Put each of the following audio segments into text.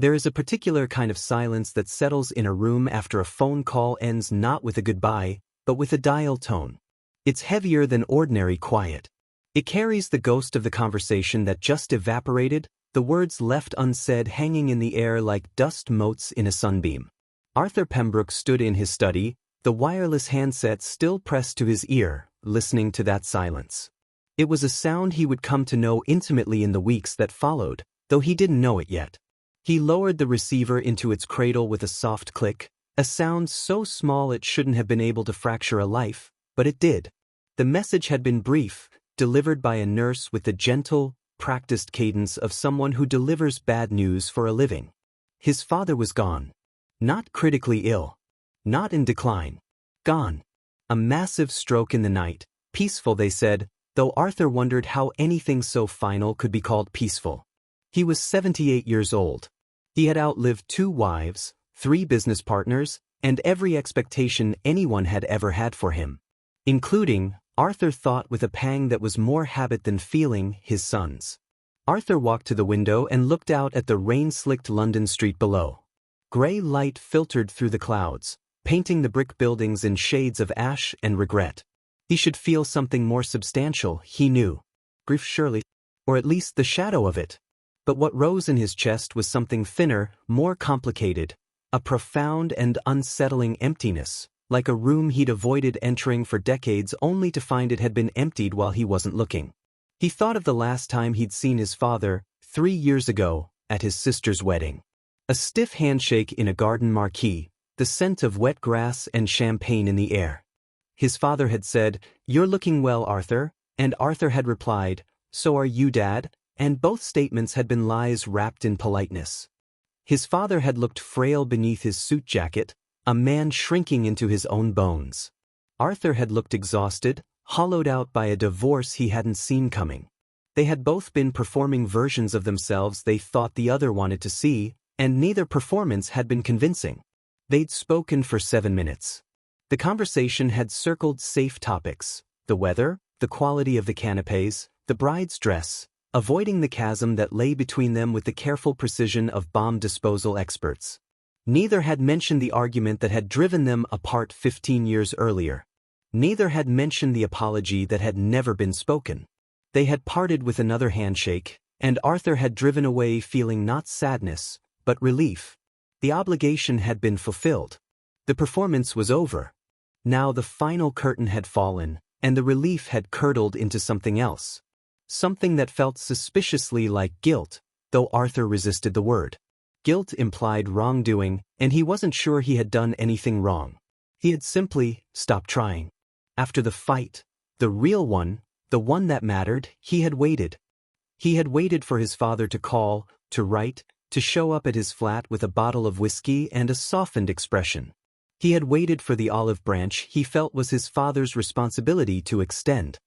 There is a particular kind of silence that settles in a room after a phone call ends not with a goodbye, but with a dial tone. It's heavier than ordinary quiet. It carries the ghost of the conversation that just evaporated, the words left unsaid hanging in the air like dust motes in a sunbeam. Arthur Pembroke stood in his study, the wireless handset still pressed to his ear, listening to that silence. It was a sound he would come to know intimately in the weeks that followed, though he didn't know it yet. He lowered the receiver into its cradle with a soft click, a sound so small it shouldn't have been able to fracture a life, but it did. The message had been brief, delivered by a nurse with the gentle, practiced cadence of someone who delivers bad news for a living. His father was gone. Not critically ill. Not in decline. Gone. A massive stroke in the night, peaceful they said, though Arthur wondered how anything so final could be called peaceful. He was 78 years old. He had outlived 2 wives, 3 business partners, and every expectation anyone had ever had for him. Including, Arthur thought with a pang that was more habit than feeling, his sons. Arthur walked to the window and looked out at the rain-slicked London street below. Gray light filtered through the clouds, painting the brick buildings in shades of ash and regret. He should feel something more substantial, he knew. Grief surely, or at least the shadow of it. But what rose in his chest was something thinner, more complicated, a profound and unsettling emptiness, like a room he'd avoided entering for decades only to find it had been emptied while he wasn't looking. He thought of the last time he'd seen his father, 3 years ago, at his sister's wedding. A stiff handshake in a garden marquee, the scent of wet grass and champagne in the air. His father had said, "You're looking well, Arthur," and Arthur had replied, "So are you, Dad," and both statements had been lies wrapped in politeness. His father had looked frail beneath his suit jacket, a man shrinking into his own bones. Arthur had looked exhausted, hollowed out by a divorce he hadn't seen coming. They had both been performing versions of themselves they thought the other wanted to see, and neither performance had been convincing. They'd spoken for 7 minutes. The conversation had circled safe topics: the weather, the quality of the canapés, the bride's dress, avoiding the chasm that lay between them with the careful precision of bomb disposal experts. Neither had mentioned the argument that had driven them apart 15 years earlier. Neither had mentioned the apology that had never been spoken. They had parted with another handshake, and Arthur had driven away feeling not sadness, but relief. The obligation had been fulfilled. The performance was over. Now the final curtain had fallen, and the relief had curdled into something else. Something that felt suspiciously like guilt, though Arthur resisted the word. Guilt implied wrongdoing, and he wasn't sure he had done anything wrong. He had simply stopped trying. After the fight, the real one, the one that mattered, he had waited. He had waited for his father to call, to write, to show up at his flat with a bottle of whiskey and a softened expression. He had waited for the olive branch he felt was his father's responsibility to extend.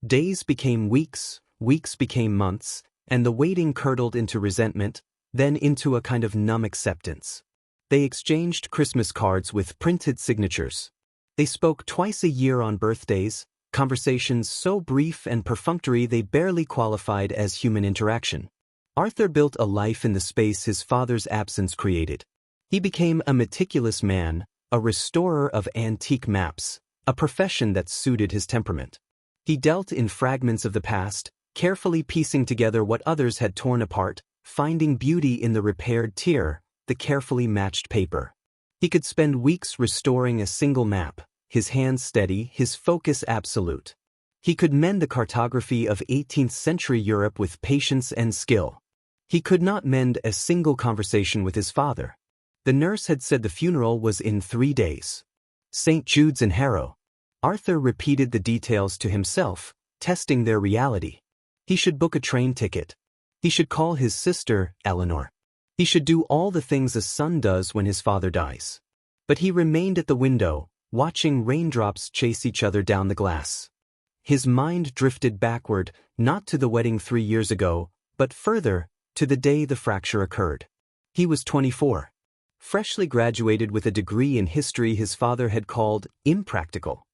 Days became weeks, weeks became months, and the waiting curdled into resentment, then into a kind of numb acceptance. They exchanged Christmas cards with printed signatures. They spoke twice a year on birthdays, conversations so brief and perfunctory they barely qualified as human interaction. Arthur built a life in the space his father's absence created. He became a meticulous man, a restorer of antique maps, a profession that suited his temperament. He dealt in fragments of the past, carefully piecing together what others had torn apart, finding beauty in the repaired tier, the carefully matched paper. He could spend weeks restoring a single map, his hands steady, his focus absolute. He could mend the cartography of 18th century Europe with patience and skill. He could not mend a single conversation with his father. The nurse had said the funeral was in 3 days. St. Jude's in Harrow. Arthur repeated the details to himself, testing their reality. He should book a train ticket. He should call his sister, Eleanor. He should do all the things a son does when his father dies. But he remained at the window, watching raindrops chase each other down the glass. His mind drifted backward, not to the wedding 3 years ago, but further, to the day the fracture occurred. He was 24. Freshly graduated with a degree in history his father had called impractical.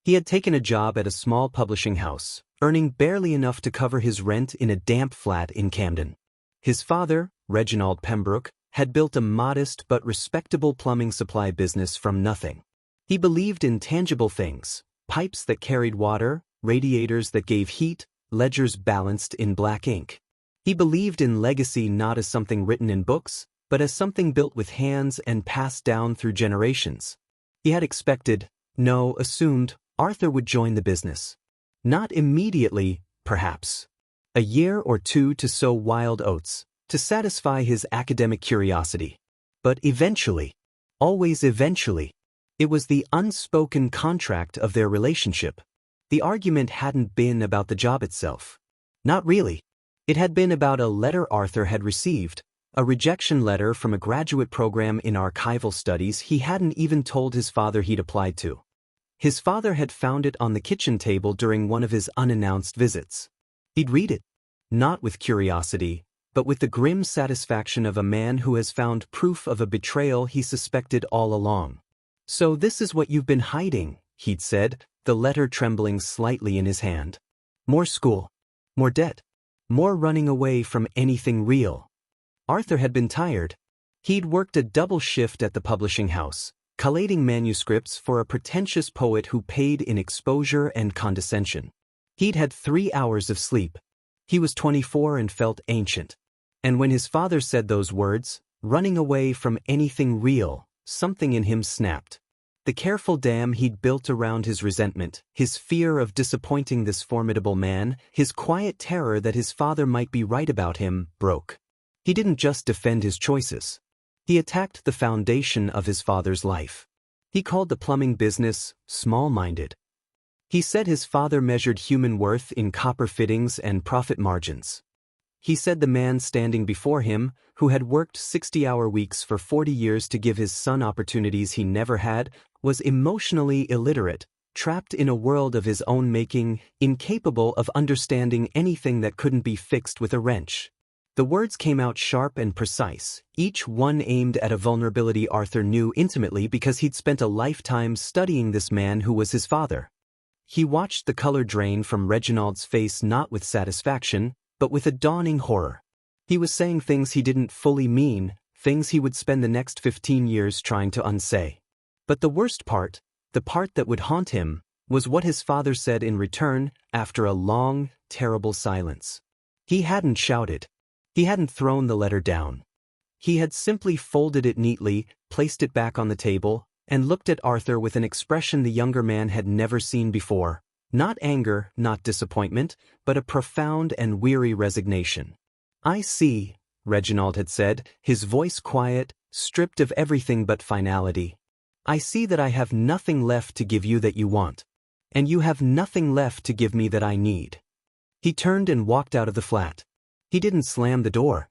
He had taken a job at a small publishing house, earning barely enough to cover his rent in a damp flat in Camden. His father, Reginald Pembroke, had built a modest but respectable plumbing supply business from nothing. He believed in tangible things: pipes that carried water, radiators that gave heat, ledgers balanced in black ink. He believed in legacy not as something written in books, but as something built with hands and passed down through generations. He had assumed, Arthur would join the business. Not immediately, perhaps. A year or two to sow wild oats, to satisfy his academic curiosity. But eventually, always eventually, it was the unspoken contract of their relationship. The argument hadn't been about the job itself. Not really. It had been about a letter Arthur had received, a rejection letter from a graduate program in archival studies he hadn't even told his father he'd applied to. His father had found it on the kitchen table during one of his unannounced visits. He'd read it, not with curiosity, but with the grim satisfaction of a man who has found proof of a betrayal he suspected all along. "So this is what you've been hiding," he'd said, the letter trembling slightly in his hand. "More school. More debt. More running away from anything real." Arthur had been tired. He'd worked a double shift at the publishing house, collating manuscripts for a pretentious poet who paid in exposure and condescension. He'd had 3 hours of sleep. He was 24 and felt ancient. And when his father said those words, running away from anything real, something in him snapped. The careful dam he'd built around his resentment, his fear of disappointing this formidable man, his quiet terror that his father might be right about him, broke. He didn't just defend his choices. He attacked the foundation of his father's life. He called the plumbing business small-minded. He said his father measured human worth in copper fittings and profit margins. He said the man standing before him, who had worked 60-hour weeks for 40 years to give his son opportunities he never had, was emotionally illiterate, trapped in a world of his own making, incapable of understanding anything that couldn't be fixed with a wrench. The words came out sharp and precise, each one aimed at a vulnerability Arthur knew intimately because he'd spent a lifetime studying this man who was his father. He watched the color drain from Reginald's face not with satisfaction, but with a dawning horror. He was saying things he didn't fully mean, things he would spend the next 15 years trying to unsay. But the worst part, the part that would haunt him, was what his father said in return after a long, terrible silence. He hadn't shouted. He hadn't thrown the letter down. He had simply folded it neatly, placed it back on the table, and looked at Arthur with an expression the younger man had never seen before. Not anger, not disappointment, but a profound and weary resignation. "I see," Reginald had said, his voice quiet, stripped of everything but finality. "I see that I have nothing left to give you that you want. And you have nothing left to give me that I need." He turned and walked out of the flat. He didn't slam the door.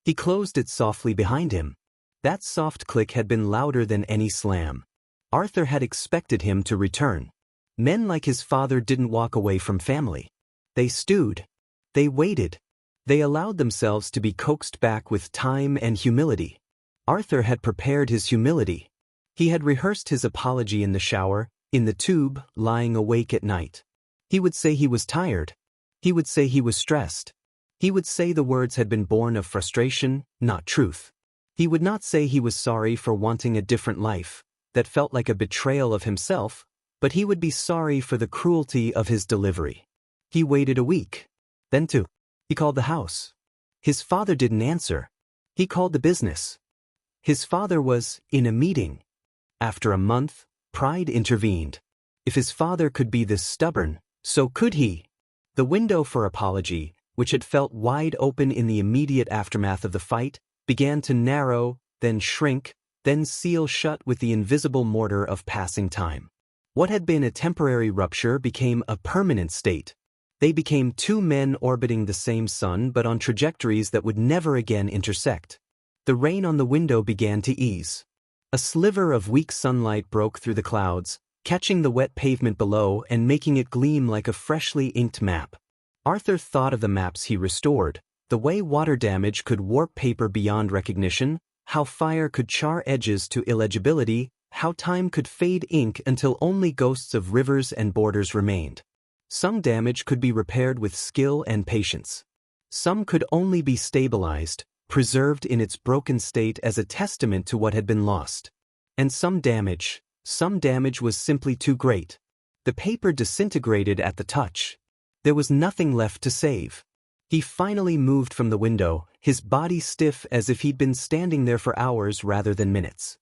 He closed it softly behind him. That soft click had been louder than any slam. Arthur had expected him to return. Men like his father didn't walk away from family. They stewed. They waited. They allowed themselves to be coaxed back with time and humility. Arthur had prepared his humility. He had rehearsed his apology in the shower, in the tube, lying awake at night. He would say he was tired. He would say he was stressed. He would say the words had been born of frustration, not truth. He would not say he was sorry for wanting a different life, that felt like a betrayal of himself, but he would be sorry for the cruelty of his delivery. He waited a week. Then 2. He called the house. His father didn't answer. He called the business. His father was in a meeting. After a month, pride intervened. If his father could be this stubborn, so could he. The window for apology, which had felt wide open in the immediate aftermath of the fight, began to narrow, then shrink, then seal shut with the invisible mortar of passing time. What had been a temporary rupture became a permanent state. They became two men orbiting the same sun but on trajectories that would never again intersect. The rain on the window began to ease. A sliver of weak sunlight broke through the clouds, catching the wet pavement below and making it gleam like a freshly inked map. Arthur thought of the maps he restored, the way water damage could warp paper beyond recognition, how fire could char edges to illegibility, how time could fade ink until only ghosts of rivers and borders remained. Some damage could be repaired with skill and patience. Some could only be stabilized, preserved in its broken state as a testament to what had been lost. And some damage was simply too great. The paper disintegrated at the touch. There was nothing left to save. He finally moved from the window, his body stiff as if he'd been standing there for hours rather than minutes.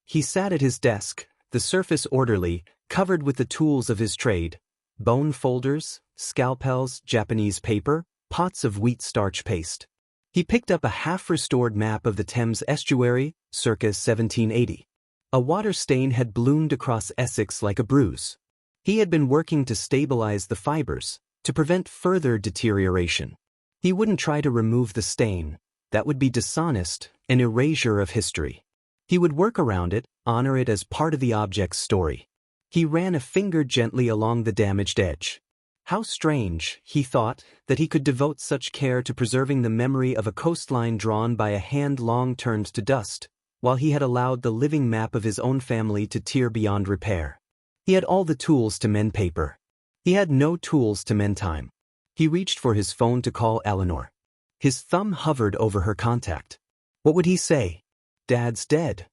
He sat at his desk, the surface orderly, covered with the tools of his trade: bone folders, scalpels, Japanese paper, pots of wheat starch paste. He picked up a half-restored map of the Thames estuary, circa 1780. A water stain had bloomed across Essex like a bruise. He had been working to stabilize the fibers, to prevent further deterioration. He wouldn't try to remove the stain. That would be dishonest, an erasure of history. He would work around it, honor it as part of the object's story. He ran a finger gently along the damaged edge. How strange, he thought, that he could devote such care to preserving the memory of a coastline drawn by a hand long turned to dust, while he had allowed the living map of his own family to tear beyond repair. He had all the tools to mend paper. He had no tools to mend time. He reached for his phone to call Eleanor. His thumb hovered over her contact. What would he say? Dad's dead.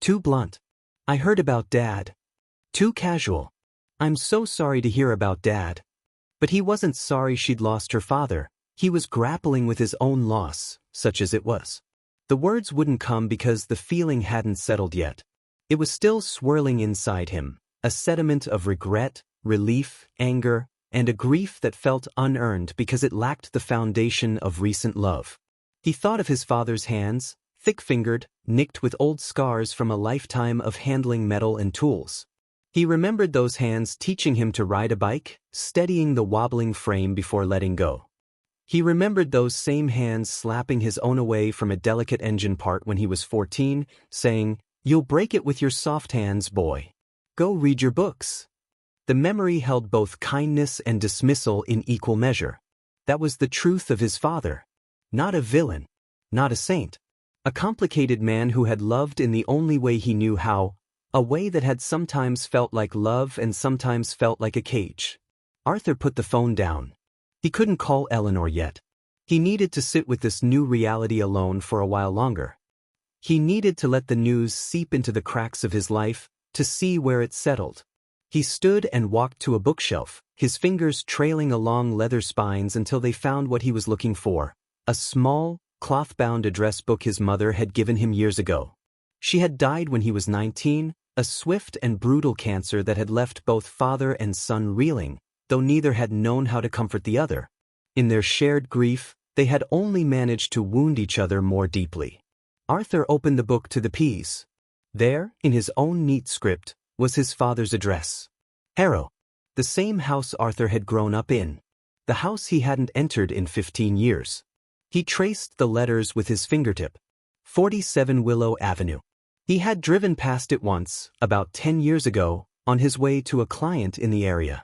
Too blunt. I heard about Dad. Too casual. I'm so sorry to hear about Dad. But he wasn't sorry she'd lost her father. He was grappling with his own loss, such as it was. The words wouldn't come because the feeling hadn't settled yet. It was still swirling inside him, a sediment of regret, relief, anger, and a grief that felt unearned because it lacked the foundation of recent love. He thought of his father's hands, thick-fingered, nicked with old scars from a lifetime of handling metal and tools. He remembered those hands teaching him to ride a bike, steadying the wobbling frame before letting go. He remembered those same hands slapping his own away from a delicate engine part when he was 14, saying, "You'll break it with your soft hands, boy. Go read your books." The memory held both kindness and dismissal in equal measure. That was the truth of his father. Not a villain. Not a saint. A complicated man who had loved in the only way he knew how, a way that had sometimes felt like love and sometimes felt like a cage. Arthur put the phone down. He couldn't call Eleanor yet. He needed to sit with this new reality alone for a while longer. He needed to let the news seep into the cracks of his life, to see where it settled. He stood and walked to a bookshelf, his fingers trailing along leather spines until they found what he was looking for: a small, cloth-bound address book his mother had given him years ago. She had died when he was 19, a swift and brutal cancer that had left both father and son reeling, though neither had known how to comfort the other. In their shared grief, they had only managed to wound each other more deeply. Arthur opened the book to the P's. There, in his own neat script, was his father's address. Harrow. The same house Arthur had grown up in. The house he hadn't entered in 15 years. He traced the letters with his fingertip. 47 Willow Avenue. He had driven past it once, about 10 years ago, on his way to a client in the area.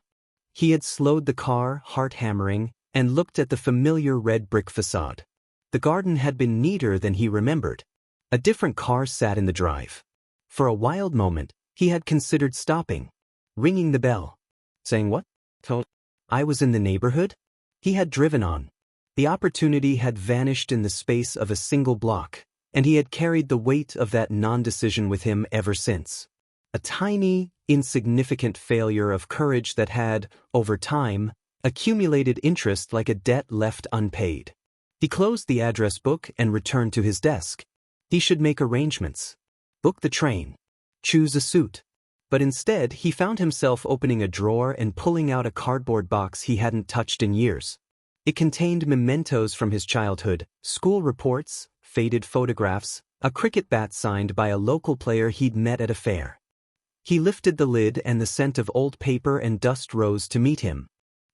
He had slowed the car, heart hammering, and looked at the familiar red brick facade. The garden had been neater than he remembered. A different car sat in the drive. For a wild moment, he had considered stopping, ringing the bell, saying, "What? Told I was in the neighborhood?" He had driven on. The opportunity had vanished in the space of a single block, and he had carried the weight of that non-decision with him ever since. A tiny, insignificant failure of courage that had, over time, accumulated interest like a debt left unpaid. He closed the address book and returned to his desk. He should make arrangements. Book the train. Choose a suit. But instead, he found himself opening a drawer and pulling out a cardboard box he hadn't touched in years. It contained mementos from his childhood, school reports, faded photographs, a cricket bat signed by a local player he'd met at a fair. He lifted the lid and the scent of old paper and dust rose to meet him.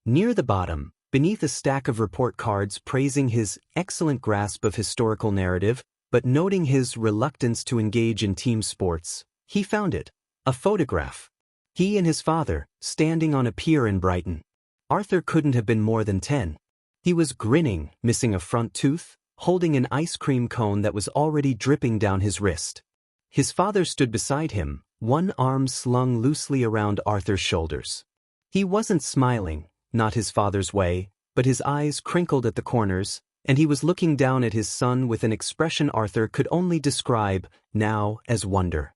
Near the bottom, beneath a stack of report cards praising his excellent grasp of historical narrative, but noting his reluctance to engage in team sports, he found it. A photograph. He and his father, standing on a pier in Brighton. Arthur couldn't have been more than 10. He was grinning, missing a front tooth, holding an ice cream cone that was already dripping down his wrist. His father stood beside him, one arm slung loosely around Arthur's shoulders. He wasn't smiling, not his father's way, but his eyes crinkled at the corners, and he was looking down at his son with an expression Arthur could only describe, now, as wonder.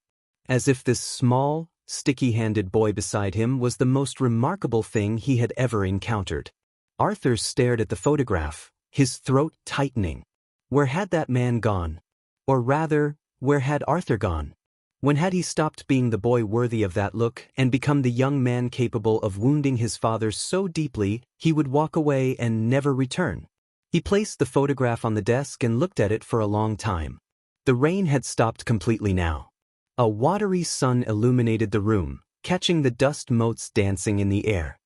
As if this small, sticky-handed boy beside him was the most remarkable thing he had ever encountered. Arthur stared at the photograph, his throat tightening. Where had that man gone? Or rather, where had Arthur gone? When had he stopped being the boy worthy of that look and become the young man capable of wounding his father so deeply he would walk away and never return? He placed the photograph on the desk and looked at it for a long time. The rain had stopped completely now. A watery sun illuminated the room, catching the dust motes dancing in the air.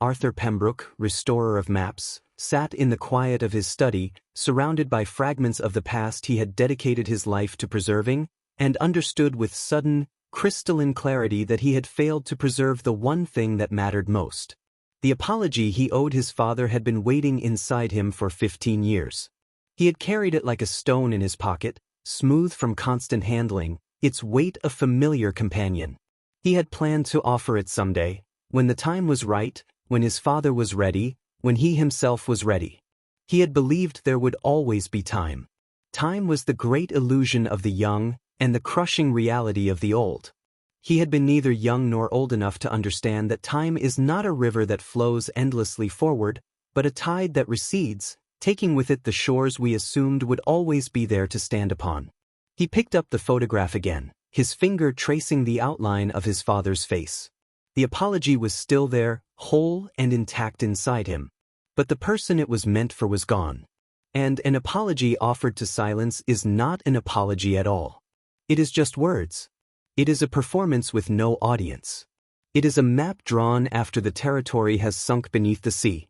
Arthur Pembroke, restorer of maps, sat in the quiet of his study, surrounded by fragments of the past he had dedicated his life to preserving, and understood with sudden, crystalline clarity that he had failed to preserve the one thing that mattered most. The apology he owed his father had been waiting inside him for 15 years. He had carried it like a stone in his pocket, smooth from constant handling, its weight a familiar companion. He had planned to offer it someday, when the time was right, when his father was ready, when he himself was ready. He had believed there would always be time. Time was the great illusion of the young, and the crushing reality of the old. He had been neither young nor old enough to understand that time is not a river that flows endlessly forward, but a tide that recedes, taking with it the shores we assumed would always be there to stand upon. He picked up the photograph again, his finger tracing the outline of his father's face. The apology was still there, whole and intact inside him. But the person it was meant for was gone. And an apology offered to silence is not an apology at all. It is just words. It is a performance with no audience. It is a map drawn after the territory has sunk beneath the sea.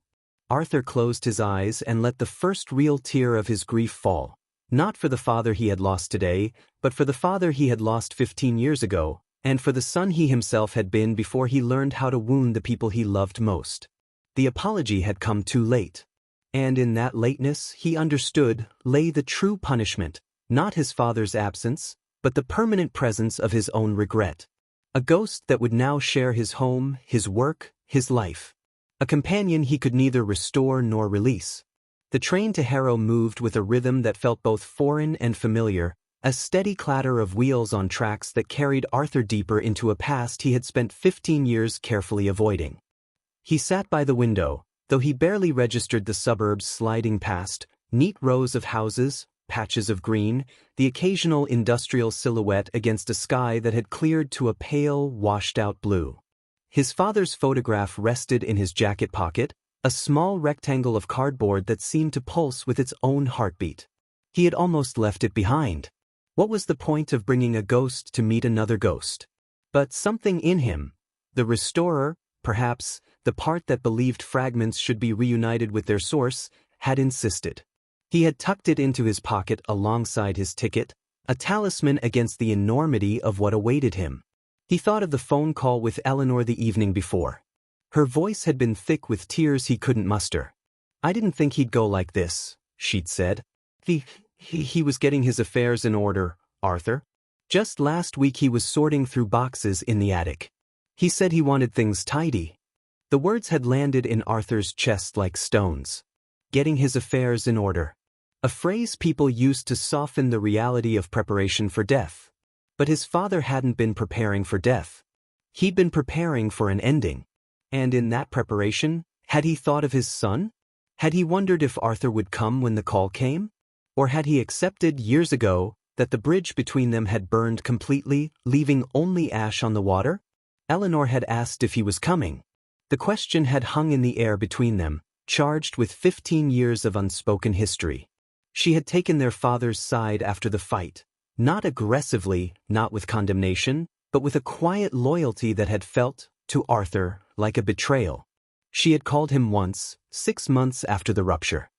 Arthur closed his eyes and let the first real tear of his grief fall, not for the father he had lost today, but for the father he had lost 15 years ago, and for the son he himself had been before he learned how to wound the people he loved most. The apology had come too late. And in that lateness, he understood, lay the true punishment, not his father's absence, but the permanent presence of his own regret. A ghost that would now share his home, his work, his life. A companion he could neither restore nor release. The train to Harrow moved with a rhythm that felt both foreign and familiar, a steady clatter of wheels on tracks that carried Arthur deeper into a past he had spent 15 years carefully avoiding. He sat by the window, though he barely registered the suburbs sliding past, neat rows of houses, patches of green, the occasional industrial silhouette against a sky that had cleared to a pale, washed-out blue. His father's photograph rested in his jacket pocket, a small rectangle of cardboard that seemed to pulse with its own heartbeat. He had almost left it behind. What was the point of bringing a ghost to meet another ghost? But something in him, the restorer, perhaps, the part that believed fragments should be reunited with their source, had insisted. He had tucked it into his pocket alongside his ticket, a talisman against the enormity of what awaited him. He thought of the phone call with Eleanor the evening before. Her voice had been thick with tears he couldn't muster. "I didn't think he'd go like this," she'd said. He was getting his affairs in order, Arthur. Just last week he was sorting through boxes in the attic. He said he wanted things tidy. The words had landed in Arthur's chest like stones. Getting his affairs in order. A phrase people used to soften the reality of preparation for death. But his father hadn't been preparing for death. He'd been preparing for an ending. And in that preparation, had he thought of his son? Had he wondered if Arthur would come when the call came? Or had he accepted years ago that the bridge between them had burned completely, leaving only ash on the water? Eleanor had asked if he was coming. The question had hung in the air between them, charged with 15 years of unspoken history. She had taken their father's side after the fight, not aggressively, not with condemnation, but with a quiet loyalty that had felt, to Arthur, like a betrayal. She had called him once, 6 months after the rupture.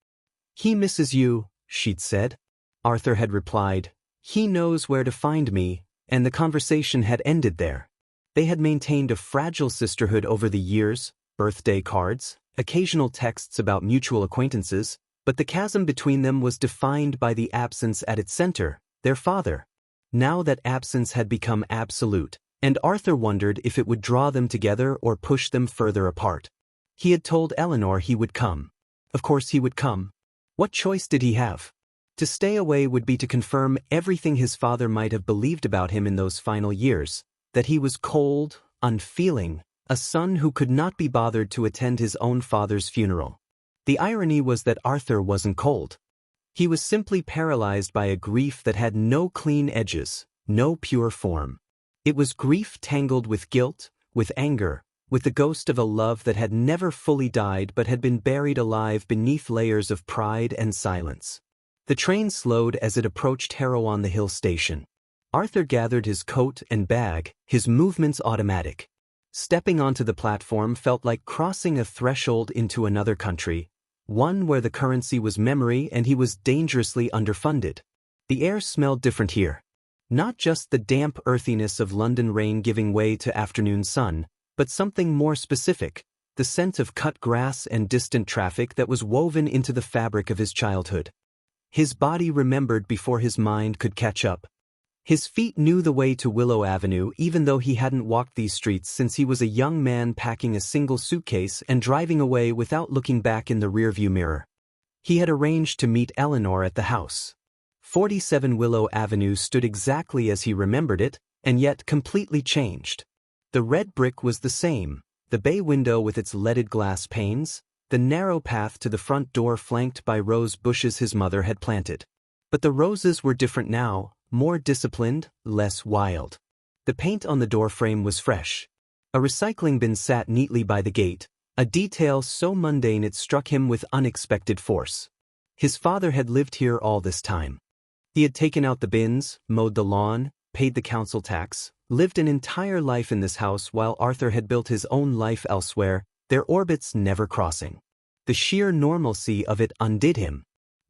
"He misses you," she'd said. Arthur had replied, "He knows where to find me," and the conversation had ended there. They had maintained a fragile sisterhood over the years, birthday cards, occasional texts about mutual acquaintances, but the chasm between them was defined by the absence at its center, their father. Now that absence had become absolute, and Arthur wondered if it would draw them together or push them further apart. He had told Eleanor he would come. Of course he would come. What choice did he have? To stay away would be to confirm everything his father might have believed about him in those final years, that he was cold, unfeeling, a son who could not be bothered to attend his own father's funeral. The irony was that Arthur wasn't cold. He was simply paralyzed by a grief that had no clean edges, no pure form. It was grief tangled with guilt, with anger, with the ghost of a love that had never fully died but had been buried alive beneath layers of pride and silence. The train slowed as it approached Harrow-on-the-Hill station. Arthur gathered his coat and bag, his movements automatic. Stepping onto the platform felt like crossing a threshold into another country, one where the currency was memory and he was dangerously underfunded. The air smelled different here. Not just the damp earthiness of London rain giving way to afternoon sun, but something more specific, the scent of cut grass and distant traffic that was woven into the fabric of his childhood. His body remembered before his mind could catch up. His feet knew the way to Willow Avenue even though he hadn't walked these streets since he was a young man packing a single suitcase and driving away without looking back in the rearview mirror. He had arranged to meet Eleanor at the house. 47 Willow Avenue stood exactly as he remembered it, and yet completely changed. The red brick was the same, the bay window with its leaded glass panes, the narrow path to the front door flanked by rose bushes his mother had planted. But the roses were different now, more disciplined, less wild. The paint on the doorframe was fresh. A recycling bin sat neatly by the gate, a detail so mundane it struck him with unexpected force. His father had lived here all this time. He had taken out the bins, mowed the lawn, paid the council tax, lived an entire life in this house while Arthur had built his own life elsewhere, their orbits never crossing. The sheer normalcy of it undid him.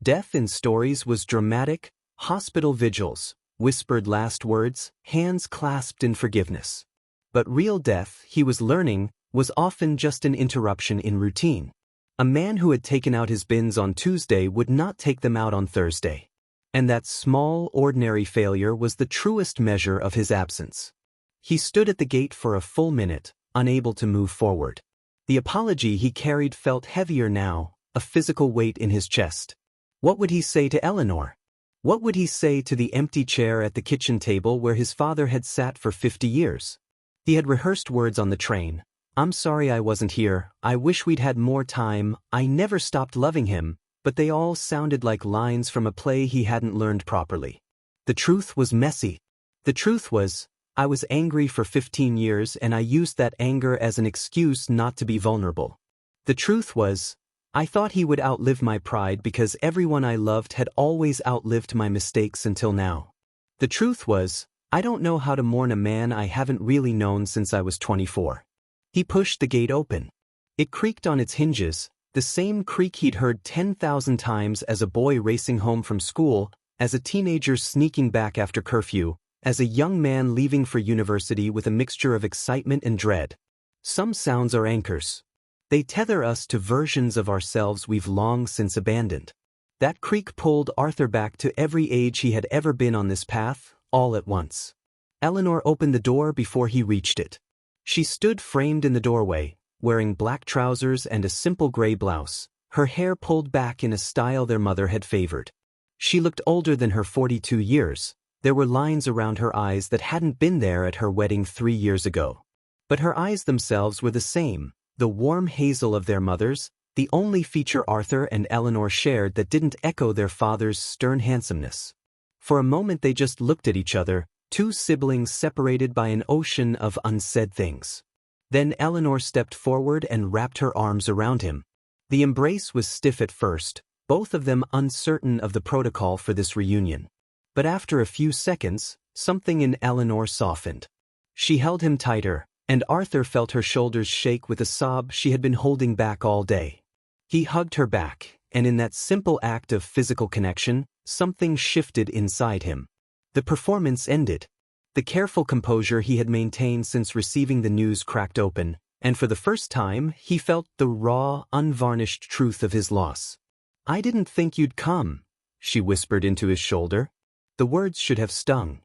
Death in stories was dramatic, hospital vigils, whispered last words, hands clasped in forgiveness. But real death, he was learning, was often just an interruption in routine. A man who had taken out his bins on Tuesday would not take them out on Thursday. And that small, ordinary failure was the truest measure of his absence. He stood at the gate for a full minute, unable to move forward. The apology he carried felt heavier now, a physical weight in his chest. What would he say to Eleanor? What would he say to the empty chair at the kitchen table where his father had sat for 50 years? He had rehearsed words on the train. "I'm sorry I wasn't here, I wish we'd had more time, I never stopped loving him," but they all sounded like lines from a play he hadn't learned properly. The truth was messy. The truth was, I was angry for 15 years and I used that anger as an excuse not to be vulnerable. The truth was, I thought he would outlive my pride because everyone I loved had always outlived my mistakes until now. The truth was, I don't know how to mourn a man I haven't really known since I was 24. He pushed the gate open. It creaked on its hinges, the same creak he'd heard 10,000 times as a boy racing home from school, as a teenager sneaking back after curfew, as a young man leaving for university with a mixture of excitement and dread. Some sounds are anchors. They tether us to versions of ourselves we've long since abandoned. That creak pulled Arthur back to every age he had ever been on this path, all at once. Eleanor opened the door before he reached it. She stood framed in the doorway, wearing black trousers and a simple gray blouse, her hair pulled back in a style their mother had favored. She looked older than her 42 years. There were lines around her eyes that hadn't been there at her wedding 3 years ago. But her eyes themselves were the same, the warm hazel of their mother's, the only feature Arthur and Eleanor shared that didn't echo their father's stern handsomeness. For a moment they just looked at each other, two siblings separated by an ocean of unsaid things. Then Eleanor stepped forward and wrapped her arms around him. The embrace was stiff at first, both of them uncertain of the protocol for this reunion. But after a few seconds, something in Eleanor softened. She held him tighter, and Arthur felt her shoulders shake with a sob she had been holding back all day. He hugged her back, and in that simple act of physical connection, something shifted inside him. The performance ended. The careful composure he had maintained since receiving the news cracked open, and for the first time he felt the raw, unvarnished truth of his loss. "I didn't think you'd come," she whispered into his shoulder. The words should have stung.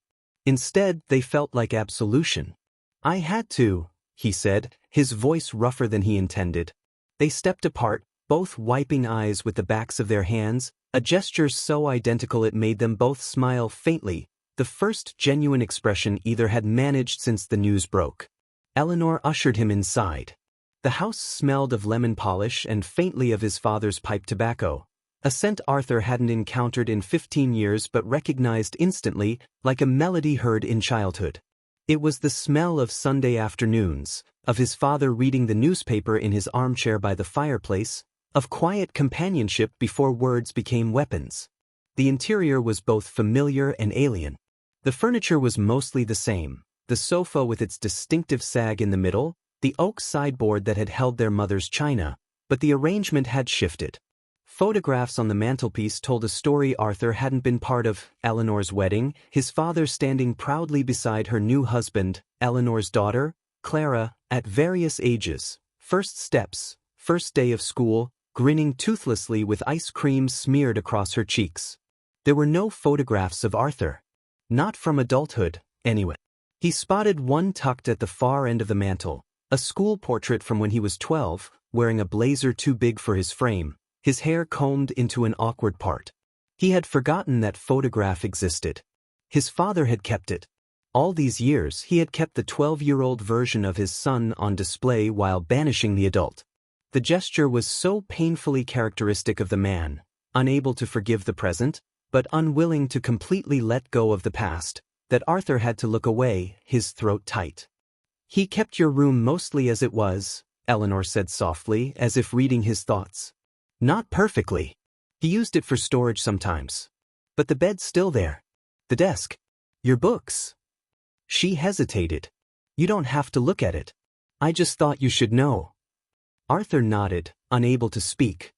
Instead, they felt like absolution. "I had to," he said, his voice rougher than he intended. They stepped apart, both wiping eyes with the backs of their hands, a gesture so identical it made them both smile faintly, the first genuine expression either had managed since the news broke. Eleanor ushered him inside. The house smelled of lemon polish and faintly of his father's pipe tobacco, a scent Arthur hadn't encountered in 15 years but recognized instantly, like a melody heard in childhood. It was the smell of Sunday afternoons, of his father reading the newspaper in his armchair by the fireplace, of quiet companionship before words became weapons. The interior was both familiar and alien. The furniture was mostly the same, the sofa with its distinctive sag in the middle, the oak sideboard that had held their mother's china, but the arrangement had shifted. Photographs on the mantelpiece told a story Arthur hadn't been part of: Eleanor's wedding, his father standing proudly beside her new husband, Eleanor's daughter, Clara, at various ages, first steps, first day of school, grinning toothlessly with ice cream smeared across her cheeks. There were no photographs of Arthur. Not from adulthood, anyway. He spotted one tucked at the far end of the mantel, a school portrait from when he was 12, wearing a blazer too big for his frame, his hair combed into an awkward part. He had forgotten that photograph existed. His father had kept it. All these years he had kept the 12-year-old version of his son on display while banishing the adult. The gesture was so painfully characteristic of the man, unable to forgive the present, but unwilling to completely let go of the past, that Arthur had to look away, his throat tight. "He kept your room mostly as it was," Eleanor said softly, as if reading his thoughts. "Not perfectly. He used it for storage sometimes. But the bed's still there. The desk. Your books." She hesitated. "You don't have to look at it. I just thought you should know." Arthur nodded, unable to speak.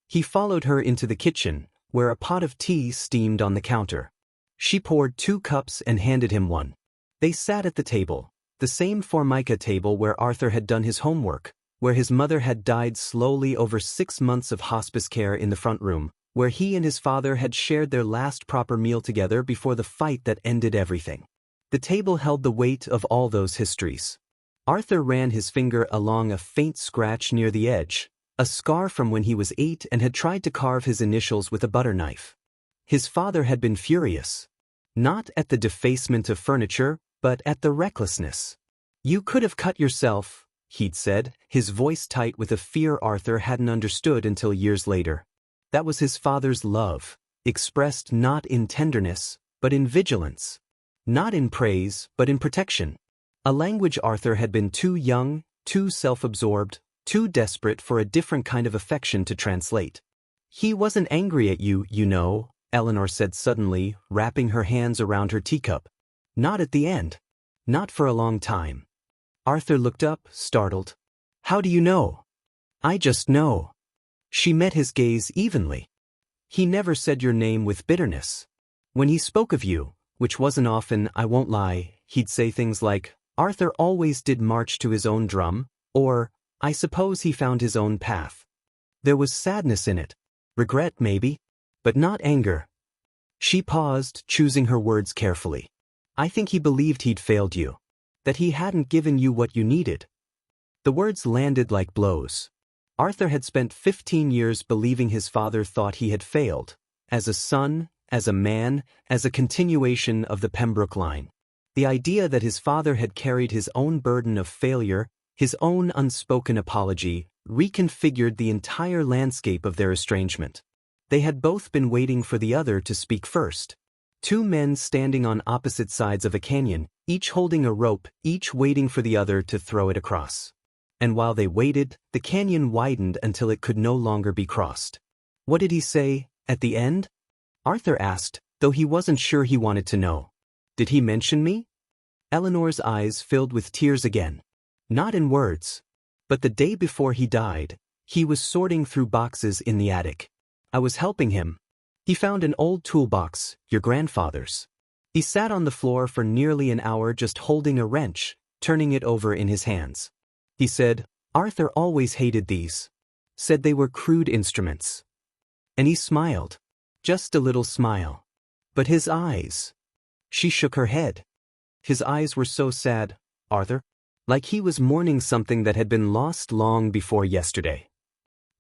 He followed her into the kitchen, where a pot of tea steamed on the counter. She poured 2 cups and handed him one. They sat at the table, the same Formica table where Arthur had done his homework, where his mother had died slowly over 6 months of hospice care in the front room, where he and his father had shared their last proper meal together before the fight that ended everything. The table held the weight of all those histories. Arthur ran his finger along a faint scratch near the edge, a scar from when he was 8 and had tried to carve his initials with a butter knife. His father had been furious. Not at the defacement of furniture, but at the recklessness. "You could have cut yourself," he'd said, his voice tight with a fear Arthur hadn't understood until years later. That was his father's love, expressed not in tenderness, but in vigilance. Not in praise, but in protection. A language Arthur had been too young, too self-absorbed, too desperate for a different kind of affection to translate. "He wasn't angry at you, you know," Eleanor said suddenly, wrapping her hands around her teacup. "Not at the end. Not for a long time." Arthur looked up, startled. "How do you know?" "I just know." She met his gaze evenly. "He never said your name with bitterness. When he spoke of you, which wasn't often, I won't lie, he'd say things like, 'Arthur always did march to his own drum,' or, 'I suppose he found his own path.' There was sadness in it. Regret, maybe. But not anger." She paused, choosing her words carefully. "I think he believed he'd failed you. That he hadn't given you what you needed." The words landed like blows. Arthur had spent 15 years believing his father thought he had failed, as a son, as a man, as a continuation of the Pembroke line. The idea that his father had carried his own burden of failure, his own unspoken apology, reconfigured the entire landscape of their estrangement. They had both been waiting for the other to speak first. 2 men standing on opposite sides of a canyon, each holding a rope, each waiting for the other to throw it across. And while they waited, the canyon widened until it could no longer be crossed. "What did he say, at the end?" Arthur asked, though he wasn't sure he wanted to know. "Did he mention me?" Eleanor's eyes filled with tears again. "Not in words. But the day before he died, he was sorting through boxes in the attic. I was helping him. He found an old toolbox, your grandfather's. He sat on the floor for nearly an hour just holding a wrench, turning it over in his hands. He said, 'Arthur always hated these. Said they were crude instruments.' And he smiled. Just a little smile. But his eyes." She shook her head. "His eyes were so sad, Arthur. Like he was mourning something that had been lost long before yesterday."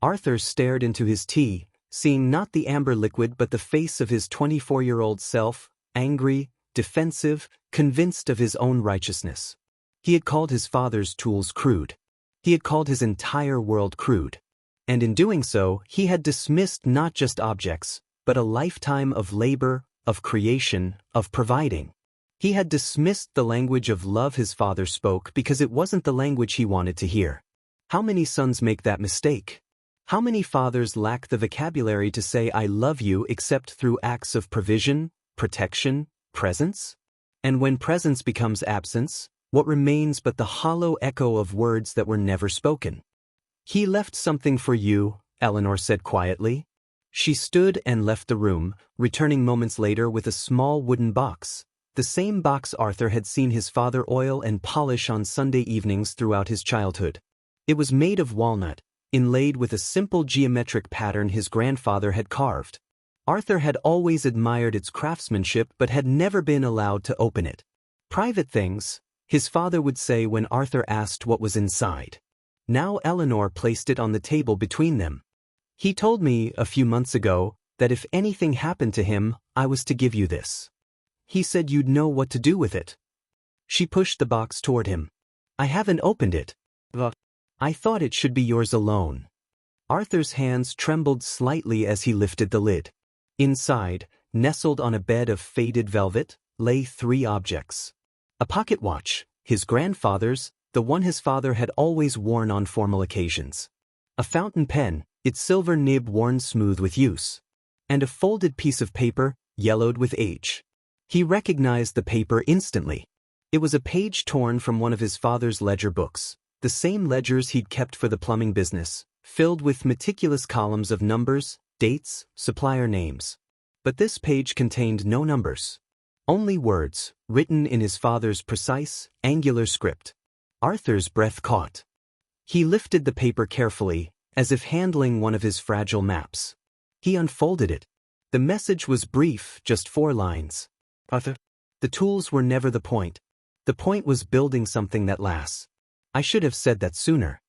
Arthur stared into his tea, seeing not the amber liquid but the face of his 24-year-old self, angry, defensive, convinced of his own righteousness. He had called his father's tools crude. He had called his entire world crude. And in doing so, he had dismissed not just objects, but a lifetime of labor, of creation, of providing. He had dismissed the language of love his father spoke because it wasn't the language he wanted to hear. How many sons make that mistake? How many fathers lack the vocabulary to say I love you except through acts of provision, protection, presence? And when presence becomes absence, what remains but the hollow echo of words that were never spoken? He left something for you, Eleanor said quietly. She stood and left the room, returning moments later with a small wooden box, the same box Arthur had seen his father oil and polish on Sunday evenings throughout his childhood. It was made of walnut, inlaid with a simple geometric pattern his grandfather had carved. Arthur had always admired its craftsmanship but had never been allowed to open it. Private things, his father would say when Arthur asked what was inside. Now Eleanor placed it on the table between them. He told me a few months ago that if anything happened to him, I was to give you this. He said you'd know what to do with it. She pushed the box toward him. I haven't opened it. I thought it should be yours alone. Arthur's hands trembled slightly as he lifted the lid. Inside, nestled on a bed of faded velvet, lay 3 objects. A pocket watch, his grandfather's, the one his father had always worn on formal occasions. A fountain pen, its silver nib worn smooth with use. And a folded piece of paper, yellowed with age. He recognized the paper instantly. It was a page torn from one of his father's ledger books, the same ledgers he'd kept for the plumbing business, filled with meticulous columns of numbers, dates, supplier names. But this page contained no numbers. Only words, written in his father's precise, angular script. Arthur's breath caught. He lifted the paper carefully, as if handling one of his fragile maps. He unfolded it. The message was brief, just 4 lines. Arthur. The tools were never the point. The point was building something that lasts. I should have said that sooner.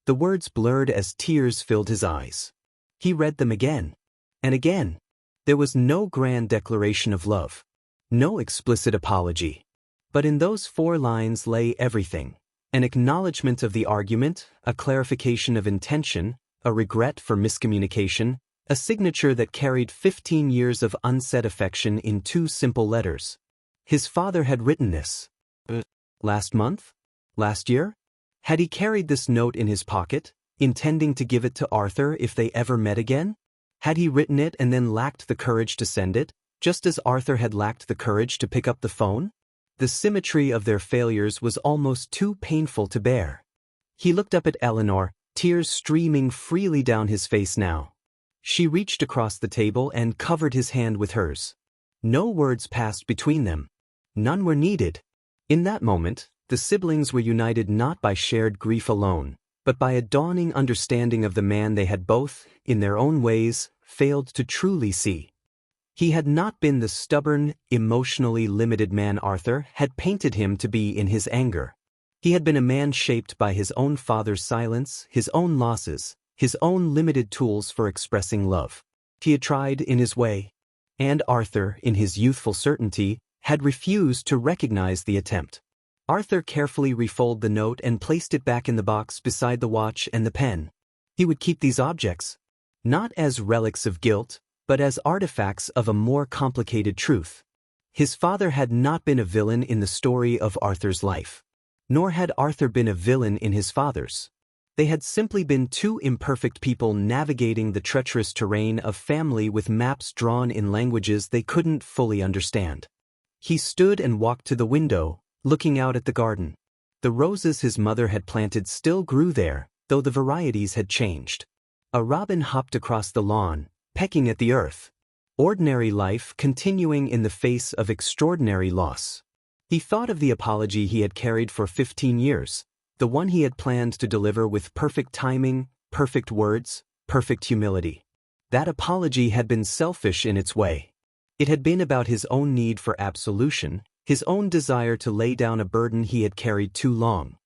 The words blurred as tears filled his eyes. He read them again. And again. There was no grand declaration of love. No explicit apology. But in those 4 lines lay everything. An acknowledgement of the argument, a clarification of intention, a regret for miscommunication, a signature that carried 15 years of unsaid affection in 2 simple letters. His father had written this. Last month? Last year? Had he carried this note in his pocket, intending to give it to Arthur if they ever met again? Had he written it and then lacked the courage to send it, just as Arthur had lacked the courage to pick up the phone? The symmetry of their failures was almost too painful to bear. He looked up at Eleanor, tears streaming freely down his face now. She reached across the table and covered his hand with hers. No words passed between them. None were needed. In that moment, the siblings were united not by shared grief alone, but by a dawning understanding of the man they had both, in their own ways, failed to truly see. He had not been the stubborn, emotionally limited man Arthur had painted him to be in his anger. He had been a man shaped by his own father's silence, his own losses, his own limited tools for expressing love. He had tried in his way. And Arthur, in his youthful certainty, had refused to recognize the attempt. Arthur carefully refolded the note and placed it back in the box beside the watch and the pen. He would keep these objects, not as relics of guilt, but as artifacts of a more complicated truth. His father had not been a villain in the story of Arthur's life. Nor had Arthur been a villain in his father's. They had simply been 2 imperfect people navigating the treacherous terrain of family with maps drawn in languages they couldn't fully understand. He stood and walked to the window, looking out at the garden. The roses his mother had planted still grew there, though the varieties had changed. A robin hopped across the lawn, pecking at the earth. Ordinary life continuing in the face of extraordinary loss. He thought of the apology he had carried for 15 years, the one he had planned to deliver with perfect timing, perfect words, perfect humility. That apology had been selfish in its way. It had been about his own need for absolution, his own desire to lay down a burden he had carried too long.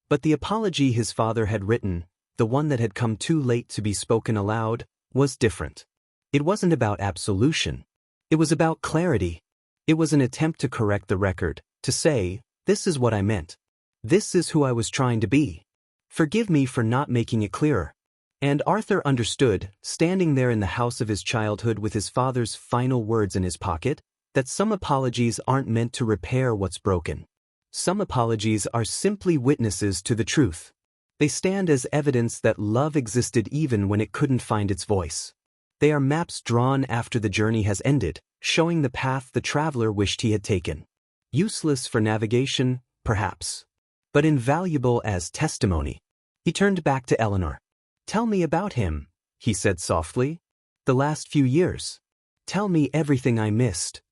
But the apology his father had written, the one that had come too late to be spoken aloud, was different. It wasn't about absolution. It was about clarity. It was an attempt to correct the record, to say, this is what I meant. This is who I was trying to be. Forgive me for not making it clearer. And Arthur understood, standing there in the house of his childhood with his father's final words in his pocket, that some apologies aren't meant to repair what's broken. Some apologies are simply witnesses to the truth. They stand as evidence that love existed even when it couldn't find its voice. They are maps drawn after the journey has ended, showing the path the traveler wished he had taken. Useless for navigation, perhaps, but invaluable as testimony. He turned back to Eleanor. "Tell me about him," he said softly. "The last few years. Tell me everything I missed."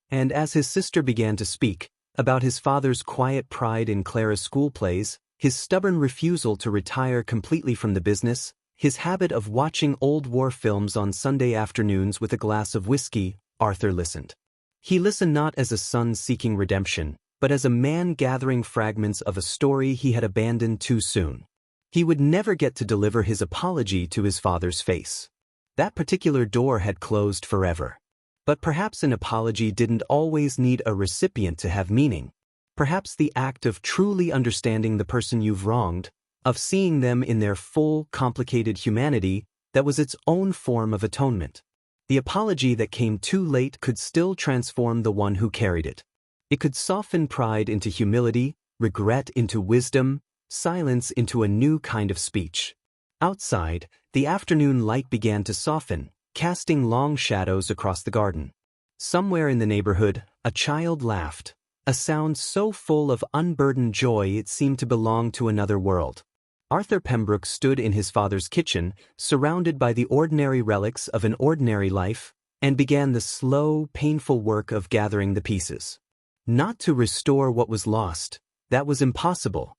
And as his sister began to speak, about his father's quiet pride in Clara's school plays, his stubborn refusal to retire completely from the business, his habit of watching old war films on Sunday afternoons with a glass of whiskey, Arthur listened. He listened not as a son seeking redemption, but as a man gathering fragments of a story he had abandoned too soon. He would never get to deliver his apology to his father's face. That particular door had closed forever. But perhaps an apology didn't always need a recipient to have meaning. Perhaps the act of truly understanding the person you've wronged, of seeing them in their full, complicated humanity, that was its own form of atonement. The apology that came too late could still transform the one who carried it. It could soften pride into humility, regret into wisdom, silence into a new kind of speech. Outside, the afternoon light began to soften, casting long shadows across the garden. Somewhere in the neighborhood, a child laughed, a sound so full of unburdened joy it seemed to belong to another world. Arthur Pembroke stood in his father's kitchen, surrounded by the ordinary relics of an ordinary life, and began the slow, painful work of gathering the pieces. Not to restore what was lost, that was impossible,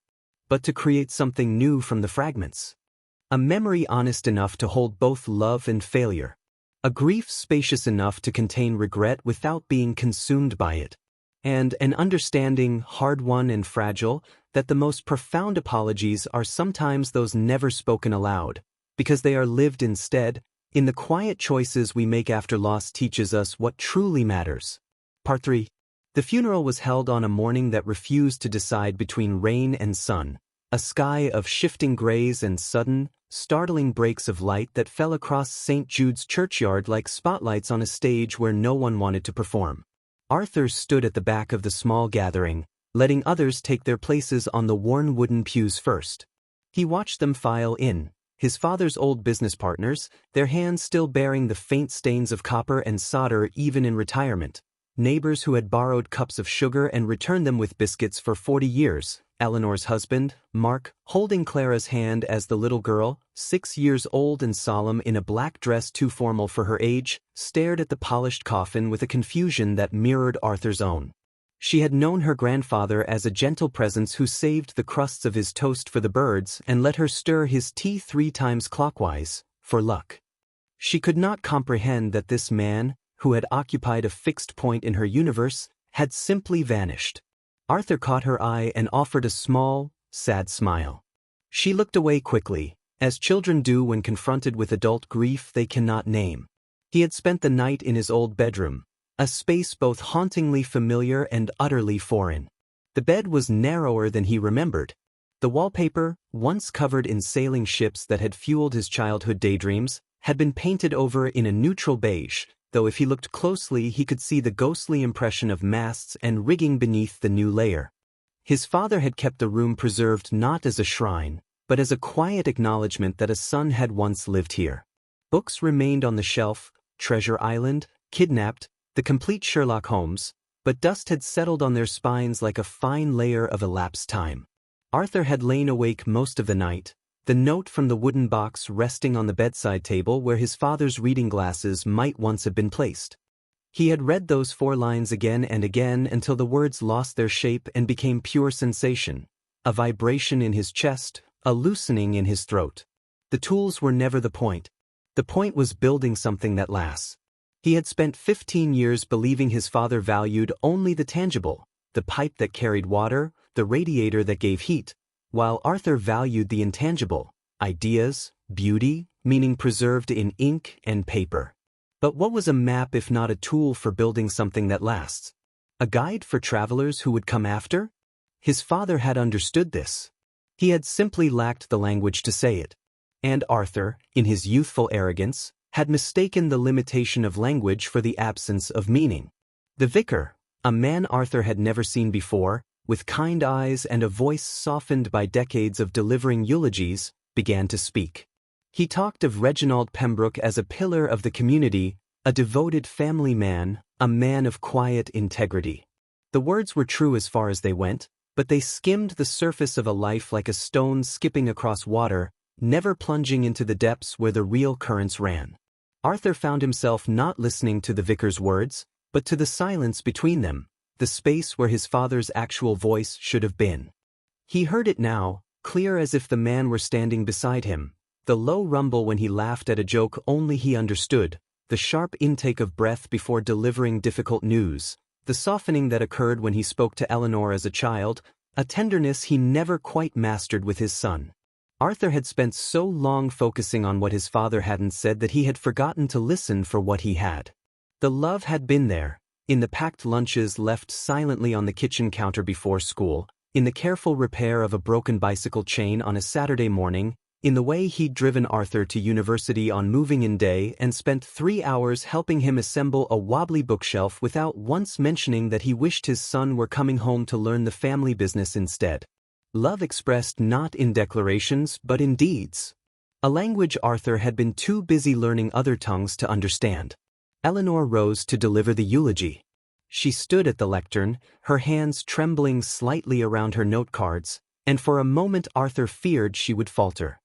but to create something new from the fragments. A memory honest enough to hold both love and failure. A grief spacious enough to contain regret without being consumed by it. And an understanding, hard-won and fragile, that the most profound apologies are sometimes those never spoken aloud, because they are lived instead, in the quiet choices we make after loss teaches us what truly matters. Part 3. The funeral was held on a morning that refused to decide between rain and sun, a sky of shifting grays and sudden, startling breaks of light that fell across St. Jude's churchyard like spotlights on a stage where no one wanted to perform. Arthur stood at the back of the small gathering, letting others take their places on the worn wooden pews first. He watched them file in, his father's old business partners, their hands still bearing the faint stains of copper and solder even in retirement. Neighbors who had borrowed cups of sugar and returned them with biscuits for 40 years. Eleanor's husband, Mark, holding Clara's hand as the little girl, 6 years old and solemn in a black dress too formal for her age, stared at the polished coffin with a confusion that mirrored Arthur's own. She had known her grandfather as a gentle presence who saved the crusts of his toast for the birds and let her stir his tea 3 times clockwise, for luck. She could not comprehend that this man, who had occupied a fixed point in her universe, had simply vanished. Arthur caught her eye and offered a small, sad smile. She looked away quickly, as children do when confronted with adult grief they cannot name. He had spent the night in his old bedroom, a space both hauntingly familiar and utterly foreign. The bed was narrower than he remembered. The wallpaper, once covered in sailing ships that had fueled his childhood daydreams, had been painted over in a neutral beige, though if he looked closely he could see the ghostly impression of masts and rigging beneath the new layer. His father had kept the room preserved not as a shrine, but as a quiet acknowledgement that a son had once lived here. Books remained on the shelf, Treasure Island, Kidnapped, the complete Sherlock Holmes, but dust had settled on their spines like a fine layer of elapsed time. Arthur had lain awake most of the night, the note from the wooden box resting on the bedside table where his father's reading glasses might once have been placed. He had read those 4 lines again and again until the words lost their shape and became pure sensation, a vibration in his chest, a loosening in his throat. The tools were never the point. The point was building something that lasts. He had spent 15 years believing his father valued only the tangible, the pipe that carried water, the radiator that gave heat, while Arthur valued the intangible, ideas, beauty, meaning preserved in ink and paper. But what was a map if not a tool for building something that lasts? A guide for travelers who would come after? His father had understood this. He had simply lacked the language to say it. And Arthur, in his youthful arrogance, had mistaken the limitation of language for the absence of meaning. The vicar, a man Arthur had never seen before, with kind eyes and a voice softened by decades of delivering eulogies, began to speak. He talked of Reginald Pembroke as a pillar of the community, a devoted family man, a man of quiet integrity. The words were true as far as they went, but they skimmed the surface of a life like a stone skipping across water, never plunging into the depths where the real currents ran. Arthur found himself not listening to the vicar's words, but to the silence between them, the space where his father's actual voice should have been. He heard it now, clear as if the man were standing beside him, the low rumble when he laughed at a joke only he understood, the sharp intake of breath before delivering difficult news, the softening that occurred when he spoke to Eleanor as a child, a tenderness he never quite mastered with his son. Arthur had spent so long focusing on what his father hadn't said that he had forgotten to listen for what he had. The love had been there, in the packed lunches left silently on the kitchen counter before school, in the careful repair of a broken bicycle chain on a Saturday morning, in the way he'd driven Arthur to university on moving-in day and spent 3 hours helping him assemble a wobbly bookshelf without once mentioning that he wished his son were coming home to learn the family business instead. Love expressed not in declarations but in deeds. A language Arthur had been too busy learning other tongues to understand. Eleanor rose to deliver the eulogy. She stood at the lectern, her hands trembling slightly around her note cards, and for a moment Arthur feared she would falter.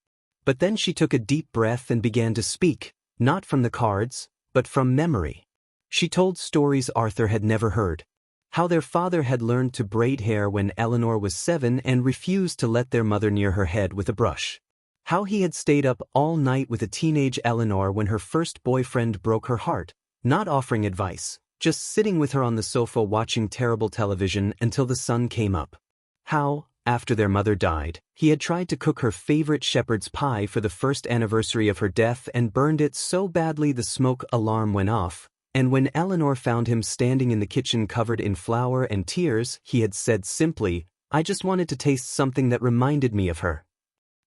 But then she took a deep breath and began to speak, not from the cards, but from memory. She told stories Arthur had never heard. How their father had learned to braid hair when Eleanor was 7 and refused to let their mother near her head with a brush. How he had stayed up all night with a teenage Eleanor when her first boyfriend broke her heart, not offering advice, just sitting with her on the sofa watching terrible television until the sun came up. How, after their mother died, he had tried to cook her favorite shepherd's pie for the first anniversary of her death and burned it so badly the smoke alarm went off, and when Eleanor found him standing in the kitchen covered in flour and tears, he had said simply, "I just wanted to taste something that reminded me of her."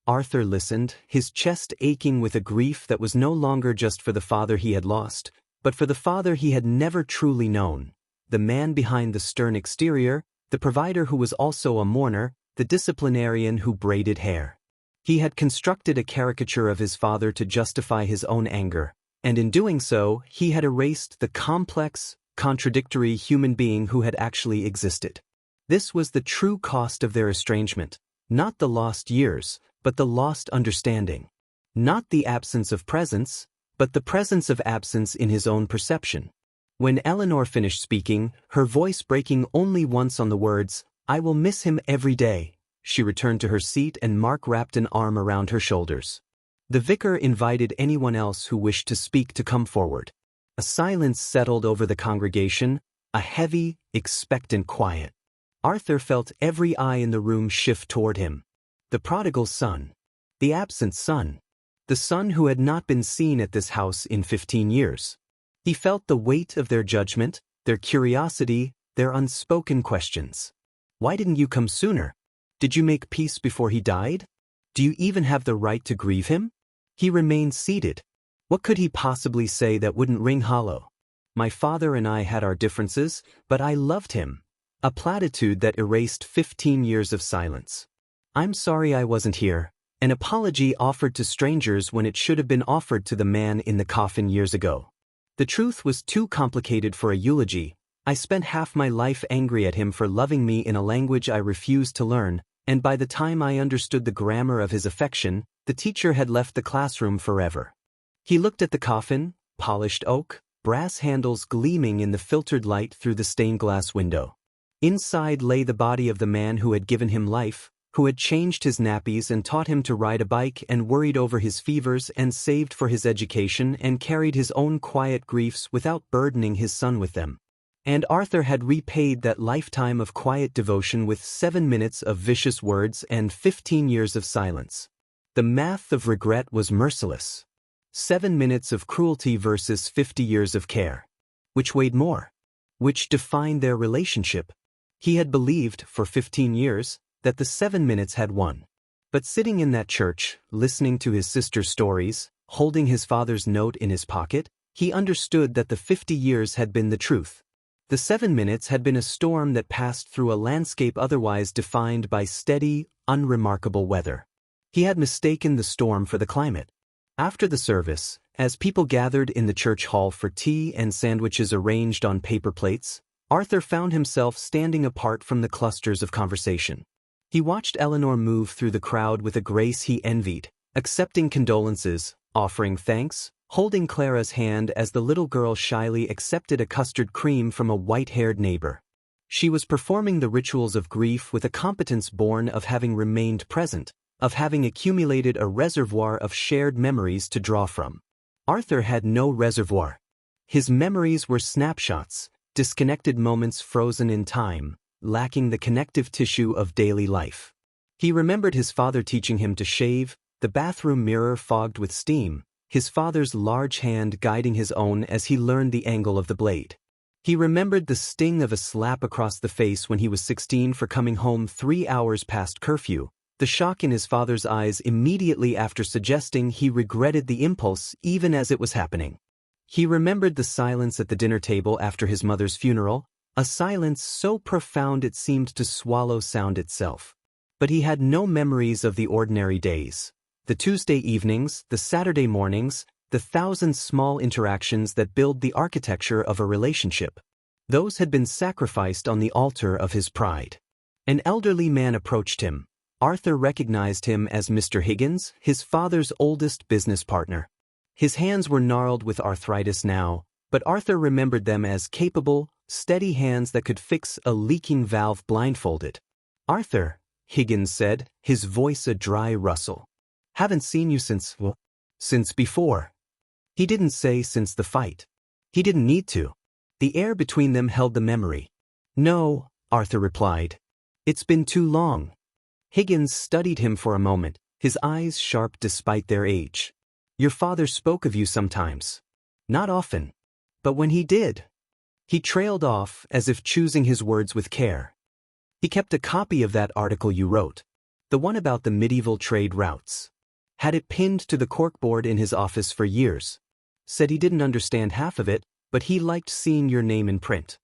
Arthur listened, his chest aching with a grief that was no longer just for the father he had lost, but for the father he had never truly known, the man behind the stern exterior, the provider who was also a mourner, the disciplinarian who braided hair. He had constructed a caricature of his father to justify his own anger, and in doing so, he had erased the complex, contradictory human being who had actually existed. This was the true cost of their estrangement, not the lost years, but the lost understanding. Not the absence of presence, but the presence of absence in his own perception. When Eleanor finished speaking, her voice breaking only once on the words, "I will miss him every day," she returned to her seat and Mark wrapped an arm around her shoulders. The vicar invited anyone else who wished to speak to come forward. A silence settled over the congregation, a heavy, expectant quiet. Arthur felt every eye in the room shift toward him. The prodigal son. The absent son. The son who had not been seen at this house in 15 years. He felt the weight of their judgment, their curiosity, their unspoken questions. Why didn't you come sooner? Did you make peace before he died? Do you even have the right to grieve him? He remained seated. What could he possibly say that wouldn't ring hollow? My father and I had our differences, but I loved him. A platitude that erased 15 years of silence. I'm sorry I wasn't here. An apology offered to strangers when it should have been offered to the man in the coffin years ago. The truth was too complicated for a eulogy. I spent half my life angry at him for loving me in a language I refused to learn, and by the time I understood the grammar of his affection, the teacher had left the classroom forever. He looked at the coffin, polished oak, brass handles gleaming in the filtered light through the stained glass window. Inside lay the body of the man who had given him life, who had changed his nappies and taught him to ride a bike and worried over his fevers and saved for his education and carried his own quiet griefs without burdening his son with them. And Arthur had repaid that lifetime of quiet devotion with 7 minutes of vicious words and 15 years of silence. The math of regret was merciless. 7 minutes of cruelty versus 50 years of care. Which weighed more? Which defined their relationship? He had believed, for 15 years, that the 7 minutes had won. But sitting in that church, listening to his sister's stories, holding his father's note in his pocket, he understood that the 50 years had been the truth. The 7 minutes had been a storm that passed through a landscape otherwise defined by steady, unremarkable weather. He had mistaken the storm for the climate. After the service, as people gathered in the church hall for tea and sandwiches arranged on paper plates, Arthur found himself standing apart from the clusters of conversation. He watched Eleanor move through the crowd with a grace he envied, accepting condolences, offering thanks, holding Clara's hand as the little girl shyly accepted a custard cream from a white-haired neighbor. She was performing the rituals of grief with a competence born of having remained present, of having accumulated a reservoir of shared memories to draw from. Arthur had no reservoir. His memories were snapshots, disconnected moments frozen in time, lacking the connective tissue of daily life. He remembered his father teaching him to shave, the bathroom mirror fogged with steam, his father's large hand guiding his own as he learned the angle of the blade. He remembered the sting of a slap across the face when he was 16 for coming home 3 hours past curfew, the shock in his father's eyes immediately after suggesting he regretted the impulse even as it was happening. He remembered the silence at the dinner table after his mother's funeral, a silence so profound it seemed to swallow sound itself. But he had no memories of the ordinary days. The Tuesday evenings, the Saturday mornings, the 1,000 small interactions that build the architecture of a relationship. Those had been sacrificed on the altar of his pride. An elderly man approached him. Arthur recognized him as Mr. Higgins, his father's oldest business partner. His hands were gnarled with arthritis now, but Arthur remembered them as capable, steady hands that could fix a leaking valve blindfolded. "Arthur," Higgins said, his voice a dry rustle. "Haven't seen you since before." He didn't say since the fight. He didn't need to. The air between them held the memory. "No," Arthur replied. "It's been too long." Higgins studied him for a moment, his eyes sharp despite their age. "Your father spoke of you sometimes." "Not often. But when he did." He trailed off as if choosing his words with care. "He kept a copy of that article you wrote. The one about the medieval trade routes. Had it pinned to the corkboard in his office for years. Said he didn't understand half of it, but he liked seeing your name in print."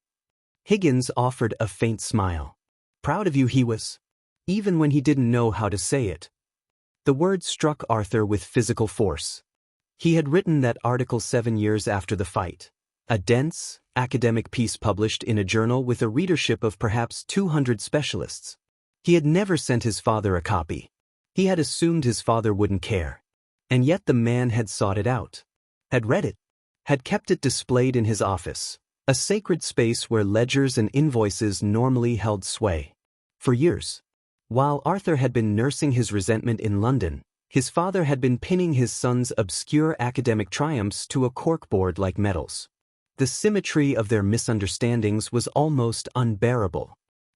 Higgins offered a faint smile. Proud of you he was. Even when he didn't know how to say it. The word struck Arthur with physical force. He had written that article 7 years after the fight. A dense, academic piece published in a journal with a readership of perhaps 200 specialists. He had never sent his father a copy. He had assumed his father wouldn't care. And yet the man had sought it out. Had read it. Had kept it displayed in his office, a sacred space where ledgers and invoices normally held sway. For years. While Arthur had been nursing his resentment in London, his father had been pinning his son's obscure academic triumphs to a corkboard like medals. The symmetry of their misunderstandings was almost unbearable.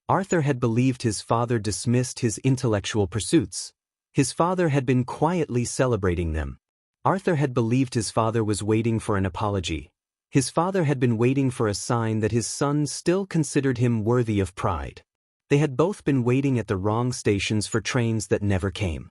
Arthur had believed his father dismissed his intellectual pursuits. His father had been quietly celebrating them. Arthur had believed his father was waiting for an apology. His father had been waiting for a sign that his son still considered him worthy of pride. They had both been waiting at the wrong stations for trains that never came.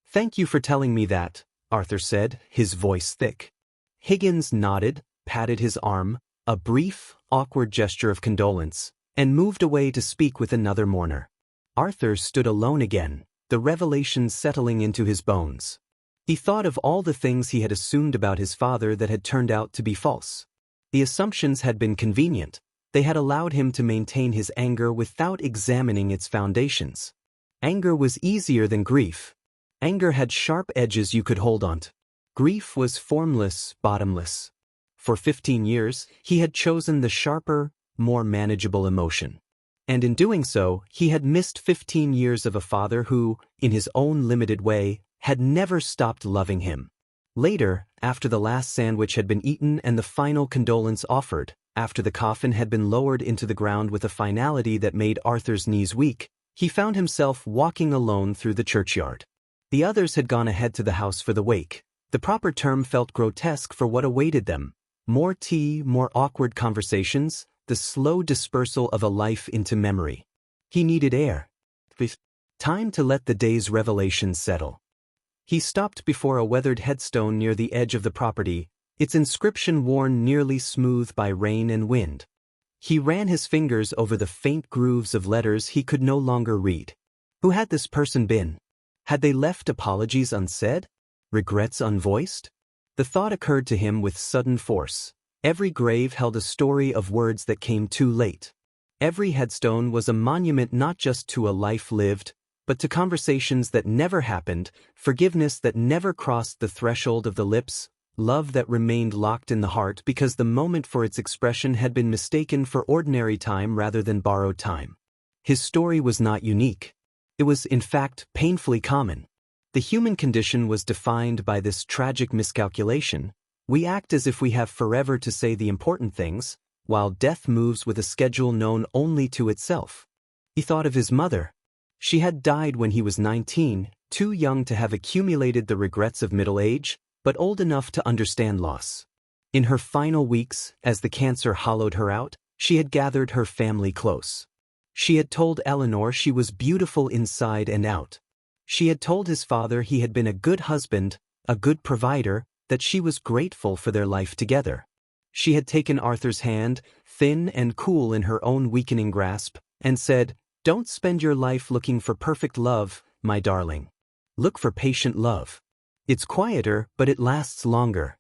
"Thank you for telling me that," Arthur said, his voice thick. Higgins nodded, patted his arm, a brief, awkward gesture of condolence, and moved away to speak with another mourner. Arthur stood alone again, the revelation settling into his bones. He thought of all the things he had assumed about his father that had turned out to be false. The assumptions had been convenient. They had allowed him to maintain his anger without examining its foundations. Anger was easier than grief. Anger had sharp edges you could hold on to. Grief was formless, bottomless. For 15 years, he had chosen the sharper, more manageable emotion. And in doing so, he had missed 15 years of a father who, in his own limited way, had never stopped loving him. Later, after the last sandwich had been eaten and the final condolence offered, after the coffin had been lowered into the ground with a finality that made Arthur's knees weak, he found himself walking alone through the churchyard. The others had gone ahead to the house for the wake. The proper term felt grotesque for what awaited them. More tea, more awkward conversations, the slow dispersal of a life into memory. He needed air. Time to let the day's revelations settle. He stopped before a weathered headstone near the edge of the property, its inscription worn nearly smooth by rain and wind. He ran his fingers over the faint grooves of letters he could no longer read. Who had this person been? Had they left apologies unsaid? Regrets unvoiced? The thought occurred to him with sudden force. Every grave held a story of words that came too late. Every headstone was a monument not just to a life lived, but to conversations that never happened, forgiveness that never crossed the threshold of the lips, love that remained locked in the heart because the moment for its expression had been mistaken for ordinary time rather than borrowed time. His story was not unique. It was, in fact, painfully common. The human condition was defined by this tragic miscalculation. We act as if we have forever to say the important things, while death moves with a schedule known only to itself. He thought of his mother. She had died when he was 19, too young to have accumulated the regrets of middle age, but old enough to understand loss. In her final weeks, as the cancer hollowed her out, she had gathered her family close. She had told Eleanor she was beautiful inside and out. She had told his father he had been a good husband, a good provider, that she was grateful for their life together. She had taken Arthur's hand, thin and cool in her own weakening grasp, and said, "Don't spend your life looking for perfect love, my darling. Look for patient love. It's quieter, but it lasts longer."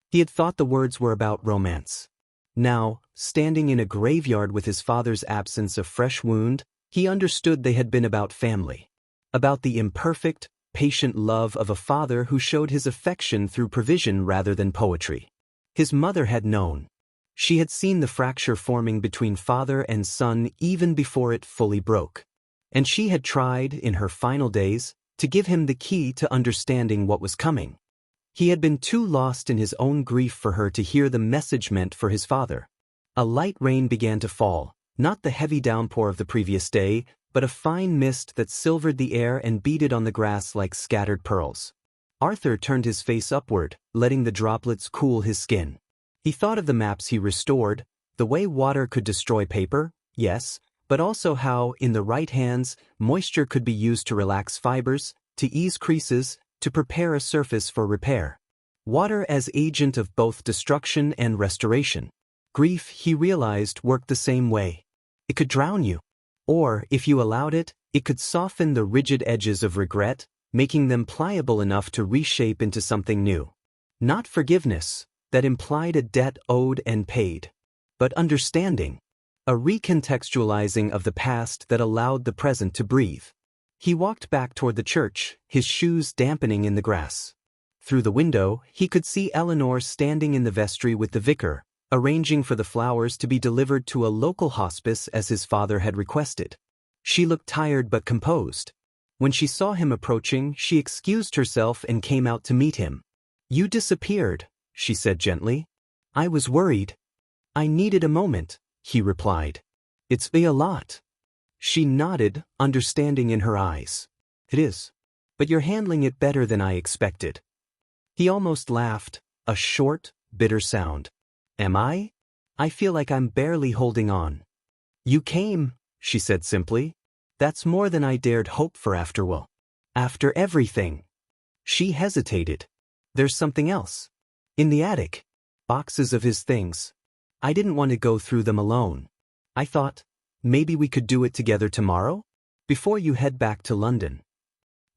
He had thought the words were about romance. Now, standing in a graveyard with his father's absence of fresh wound, he understood they had been about family. About the imperfect, patient love of a father who showed his affection through provision rather than poetry. His mother had known. She had seen the fracture forming between father and son even before it fully broke. And she had tried, in her final days, to give him the key to understanding what was coming. He had been too lost in his own grief for her to hear the message meant for his father. A light rain began to fall, not the heavy downpour of the previous day, but a fine mist that silvered the air and beaded on the grass like scattered pearls. Arthur turned his face upward, letting the droplets cool his skin. He thought of the maps he restored, the way water could destroy paper, yes, but also how, in the right hands, moisture could be used to relax fibers, to ease creases, to prepare a surface for repair. Water as agent of both destruction and restoration. Grief, he realized, worked the same way. It could drown you. Or, if you allowed it, it could soften the rigid edges of regret, making them pliable enough to reshape into something new. Not forgiveness, that implied a debt owed and paid, but understanding, a recontextualizing of the past that allowed the present to breathe. He walked back toward the church, his shoes dampening in the grass. Through the window, he could see Eleanor standing in the vestry with the vicar, arranging for the flowers to be delivered to a local hospice as his father had requested. She looked tired but composed. When she saw him approaching, she excused herself and came out to meet him. "You disappeared," she said gently. "I was worried." "I needed a moment," he replied. "It's a lot." She nodded, understanding in her eyes. "It is. But you're handling it better than I expected." He almost laughed, a short, bitter sound. "Am I? I feel like I'm barely holding on." "You came," she said simply. "That's more than I dared hope for after everything." She hesitated. "There's something else. In the attic. Boxes of his things. I didn't want to go through them alone. I thought, maybe we could do it together tomorrow? Before you head back to London."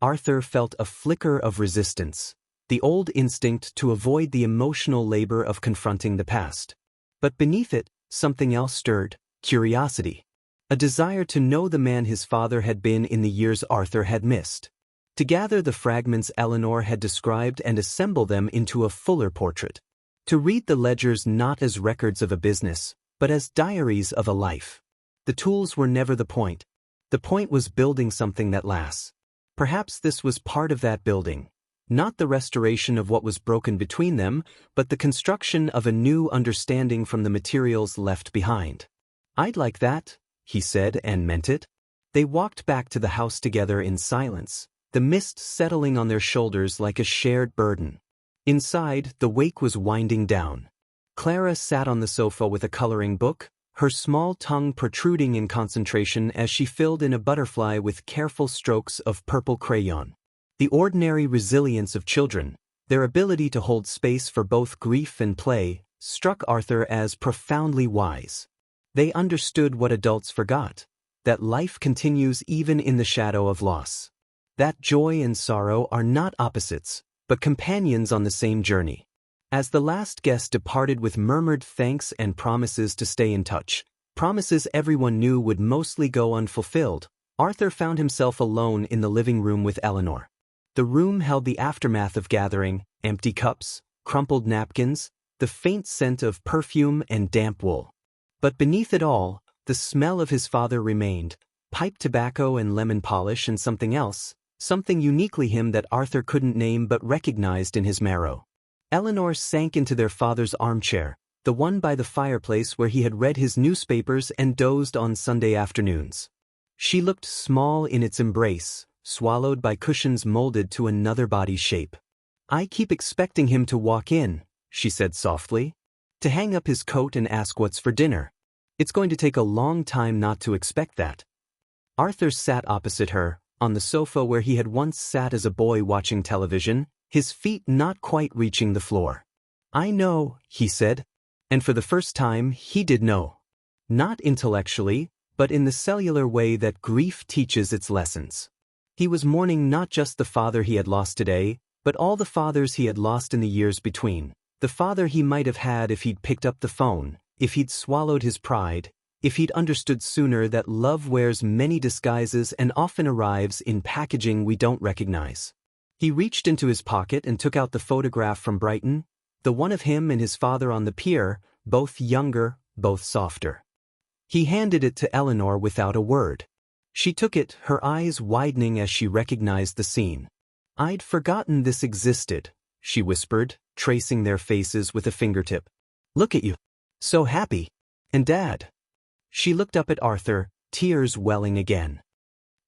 Arthur felt a flicker of resistance, the old instinct to avoid the emotional labor of confronting the past. But beneath it, something else stirred, curiosity. A desire to know the man his father had been in the years Arthur had missed. To gather the fragments Eleanor had described and assemble them into a fuller portrait. To read the ledgers not as records of a business, but as diaries of a life. The tools were never the point. The point was building something that lasts. Perhaps this was part of that building. Not the restoration of what was broken between them, but the construction of a new understanding from the materials left behind. "I'd like that," he said and meant it. They walked back to the house together in silence, the mist settling on their shoulders like a shared burden. Inside, the wake was winding down. Clara sat on the sofa with a coloring book, her small tongue protruding in concentration as she filled in a butterfly with careful strokes of purple crayon. The ordinary resilience of children, their ability to hold space for both grief and play, struck Arthur as profoundly wise. They understood what adults forgot, that life continues even in the shadow of loss. That joy and sorrow are not opposites, but companions on the same journey. As the last guest departed with murmured thanks and promises to stay in touch, promises everyone knew would mostly go unfulfilled, Arthur found himself alone in the living room with Eleanor. The room held the aftermath of gathering, empty cups, crumpled napkins, the faint scent of perfume and damp wool. But beneath it all, the smell of his father remained, pipe tobacco and lemon polish and something else, something uniquely him that Arthur couldn't name but recognized in his marrow. Eleanor sank into their father's armchair, the one by the fireplace where he had read his newspapers and dozed on Sunday afternoons. She looked small in its embrace, swallowed by cushions molded to another body's shape. "I keep expecting him to walk in," she said softly, "to hang up his coat and ask what's for dinner. It's going to take a long time not to expect that." Arthur sat opposite her, on the sofa where he had once sat as a boy watching television, his feet not quite reaching the floor. "I know," he said. And for the first time, he did know. Not intellectually, but in the cellular way that grief teaches its lessons. He was mourning not just the father he had lost today, but all the fathers he had lost in the years between. The father he might have had if he'd picked up the phone, if he'd swallowed his pride, if he'd understood sooner that love wears many disguises and often arrives in packaging we don't recognize. He reached into his pocket and took out the photograph from Brighton, the one of him and his father on the pier, both younger, both softer. He handed it to Eleanor without a word. She took it, her eyes widening as she recognized the scene. "I'd forgotten this existed," she whispered, tracing their faces with a fingertip. "Look at you. So happy. And Dad." She looked up at Arthur, tears welling again.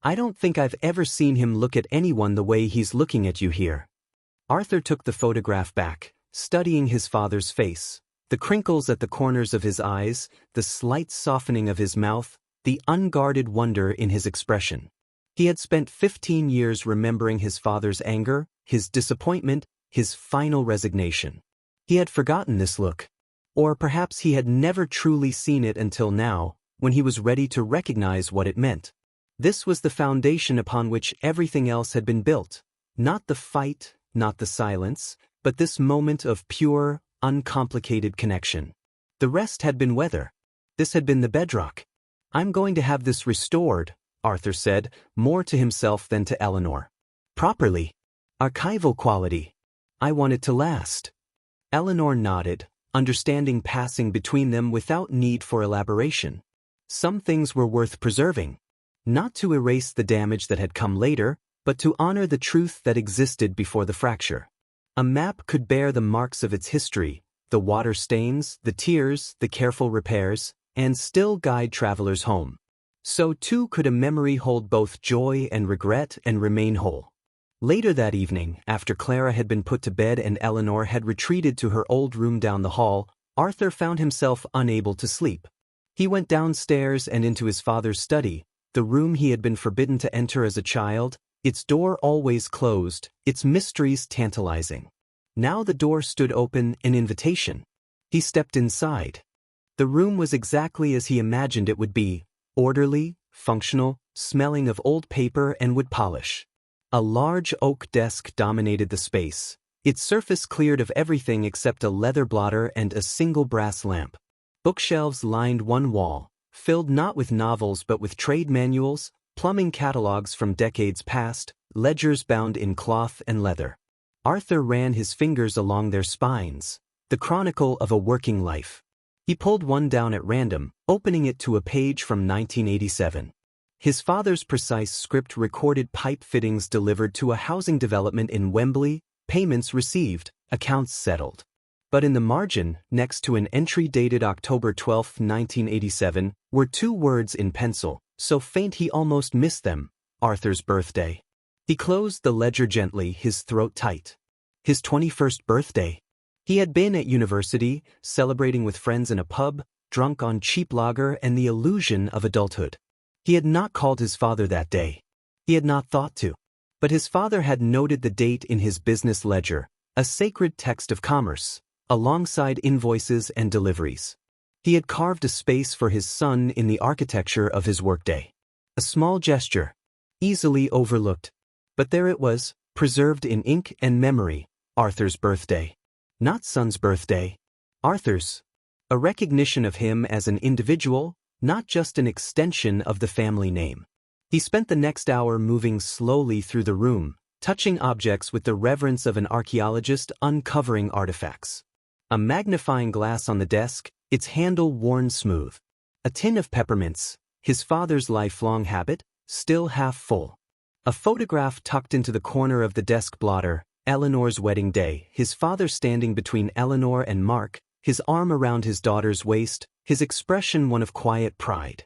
"I don't think I've ever seen him look at anyone the way he's looking at you here." Arthur took the photograph back, studying his father's face, the crinkles at the corners of his eyes, the slight softening of his mouth, the unguarded wonder in his expression. He had spent 15 years remembering his father's anger, his disappointment, his final resignation. He had forgotten this look. Or perhaps he had never truly seen it until now, when he was ready to recognize what it meant. This was the foundation upon which everything else had been built. Not the fight, not the silence, but this moment of pure, uncomplicated connection. The rest had been weather. This had been the bedrock. "I'm going to have this restored," Arthur said, more to himself than to Eleanor. "Properly. Archival quality. I want it to last." Eleanor nodded, understanding passing between them without need for elaboration. Some things were worth preserving. Not to erase the damage that had come later, but to honor the truth that existed before the fracture. A map could bear the marks of its history, the water stains, the tears, the careful repairs, and still guide travelers home. So too could a memory hold both joy and regret and remain whole. Later that evening, after Clara had been put to bed and Eleanor had retreated to her old room down the hall, Arthur found himself unable to sleep. He went downstairs and into his father's study, the room he had been forbidden to enter as a child, its door always closed, its mysteries tantalizing. Now the door stood open, an invitation. He stepped inside. The room was exactly as he imagined it would be, orderly, functional, smelling of old paper and wood polish. A large oak desk dominated the space, its surface cleared of everything except a leather blotter and a single brass lamp. Bookshelves lined one wall, filled not with novels but with trade manuals, plumbing catalogs from decades past, ledgers bound in cloth and leather. Arthur ran his fingers along their spines, the chronicle of a working life. He pulled one down at random, opening it to a page from 1987. His father's precise script recorded pipe fittings delivered to a housing development in Wembley, payments received, accounts settled. But in the margin, next to an entry dated October 12, 1987, were two words in pencil, so faint he almost missed them: Arthur's birthday. He closed the ledger gently, his throat tight. His 21st birthday. He had been at university, celebrating with friends in a pub, drunk on cheap lager and the illusion of adulthood. He had not called his father that day. He had not thought to. But his father had noted the date in his business ledger, a sacred text of commerce, alongside invoices and deliveries. He had carved a space for his son in the architecture of his workday. A small gesture, easily overlooked. But there it was, preserved in ink and memory, Arthur's birthday. Not son's birthday. Arthur's. A recognition of him as an individual, not just an extension of the family name. He spent the next hour moving slowly through the room, touching objects with the reverence of an archaeologist uncovering artifacts. A magnifying glass on the desk, its handle worn smooth. A tin of peppermints, his father's lifelong habit, still half full. A photograph tucked into the corner of the desk blotter, Eleanor's wedding day, his father standing between Eleanor and Mark, his arm around his daughter's waist, his expression one of quiet pride.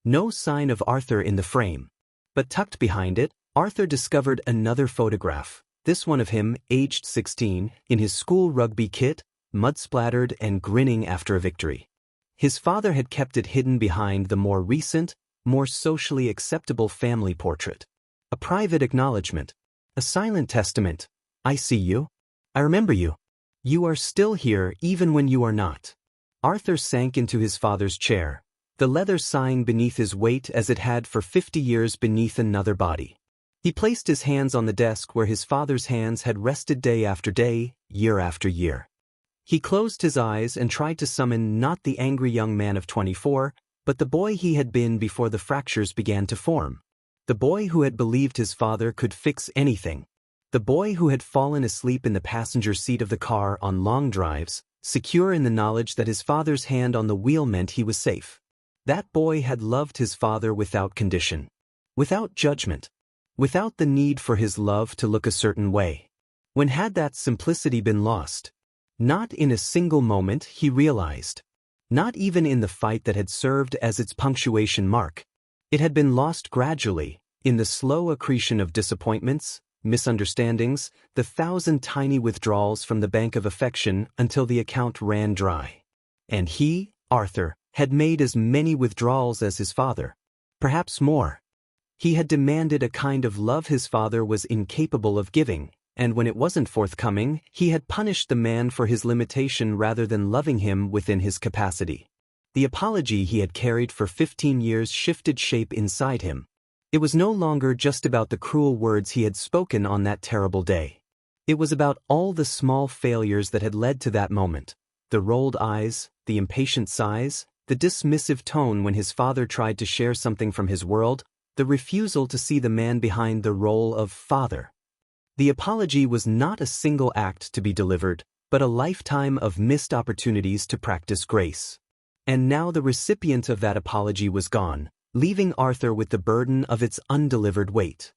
No sign of Arthur in the frame. But tucked behind it, Arthur discovered another photograph, this one of him, aged 16, in his school rugby kit, mud-splattered and grinning after a victory. His father had kept it hidden behind the more recent, more socially acceptable family portrait. A private acknowledgement. A silent testament. I see you. I remember you. You are still here even when you are not. Arthur sank into his father's chair, the leather sighing beneath his weight as it had for 50 years beneath another body. He placed his hands on the desk where his father's hands had rested day after day, year after year. He closed his eyes and tried to summon not the angry young man of 24, but the boy he had been before the fractures began to form. The boy who had believed his father could fix anything. The boy who had fallen asleep in the passenger seat of the car on long drives, secure in the knowledge that his father's hand on the wheel meant he was safe. That boy had loved his father without condition, without judgment, without the need for his love to look a certain way. When had that simplicity been lost? Not in a single moment, he realized. Not even in the fight that had served as its punctuation mark. It had been lost gradually, in the slow accretion of disappointments, misunderstandings, the 1,000 tiny withdrawals from the bank of affection until the account ran dry. And he, Arthur, had made as many withdrawals as his father. Perhaps more. He had demanded a kind of love his father was incapable of giving, and when it wasn't forthcoming, he had punished the man for his limitation rather than loving him within his capacity. The apology he had carried for 15 years shifted shape inside him. It was no longer just about the cruel words he had spoken on that terrible day. It was about all the small failures that had led to that moment. The rolled eyes, the impatient sighs, the dismissive tone when his father tried to share something from his world, the refusal to see the man behind the role of father. The apology was not a single act to be delivered, but a lifetime of missed opportunities to practice grace. And now the recipient of that apology was gone, leaving Arthur with the burden of its undelivered weight.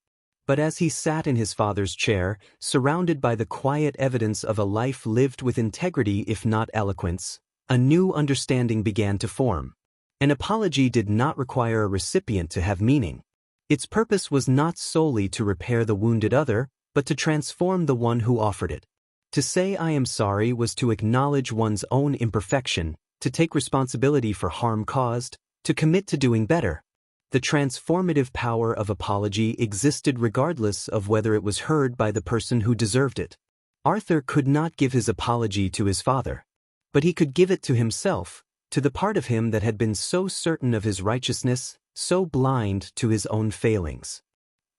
But as he sat in his father's chair, surrounded by the quiet evidence of a life lived with integrity if not eloquence, a new understanding began to form. An apology did not require a recipient to have meaning. Its purpose was not solely to repair the wounded other, but to transform the one who offered it. To say I am sorry was to acknowledge one's own imperfection, to take responsibility for harm caused, to commit to doing better. The transformative power of apology existed regardless of whether it was heard by the person who deserved it. Arthur could not give his apology to his father, but he could give it to himself, to the part of him that had been so certain of his righteousness, so blind to his own failings.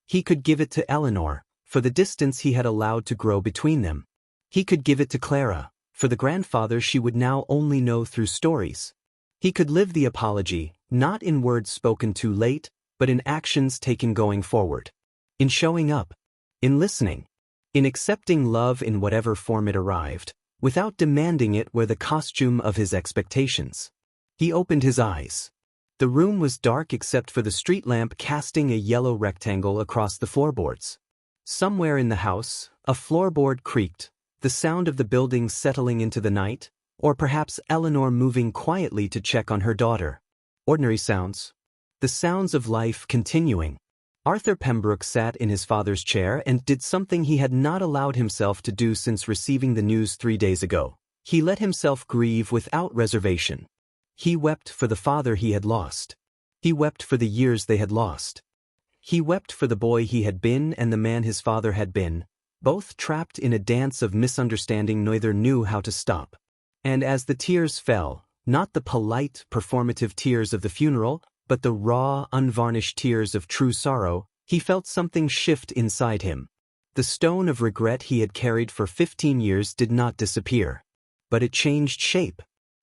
He could give it to Eleanor, for the distance he had allowed to grow between them. He could give it to Clara, for the grandfather she would now only know through stories. He could live the apology, not in words spoken too late, but in actions taken going forward. In showing up. In listening. In accepting love in whatever form it arrived, without demanding it wear the costume of his expectations. He opened his eyes. The room was dark except for the street lamp casting a yellow rectangle across the floorboards. Somewhere in the house, a floorboard creaked, the sound of the building settling into the night, or perhaps Eleanor moving quietly to check on her daughter. Ordinary sounds. The sounds of life continuing. Arthur Pembroke sat in his father's chair and did something he had not allowed himself to do since receiving the news 3 days ago. He let himself grieve without reservation. He wept for the father he had lost. He wept for the years they had lost. He wept for the boy he had been and the man his father had been, both trapped in a dance of misunderstanding neither knew how to stop. And as the tears fell, not the polite, performative tears of the funeral, but the raw, unvarnished tears of true sorrow, he felt something shift inside him. The stone of regret he had carried for 15 years did not disappear. But it changed shape.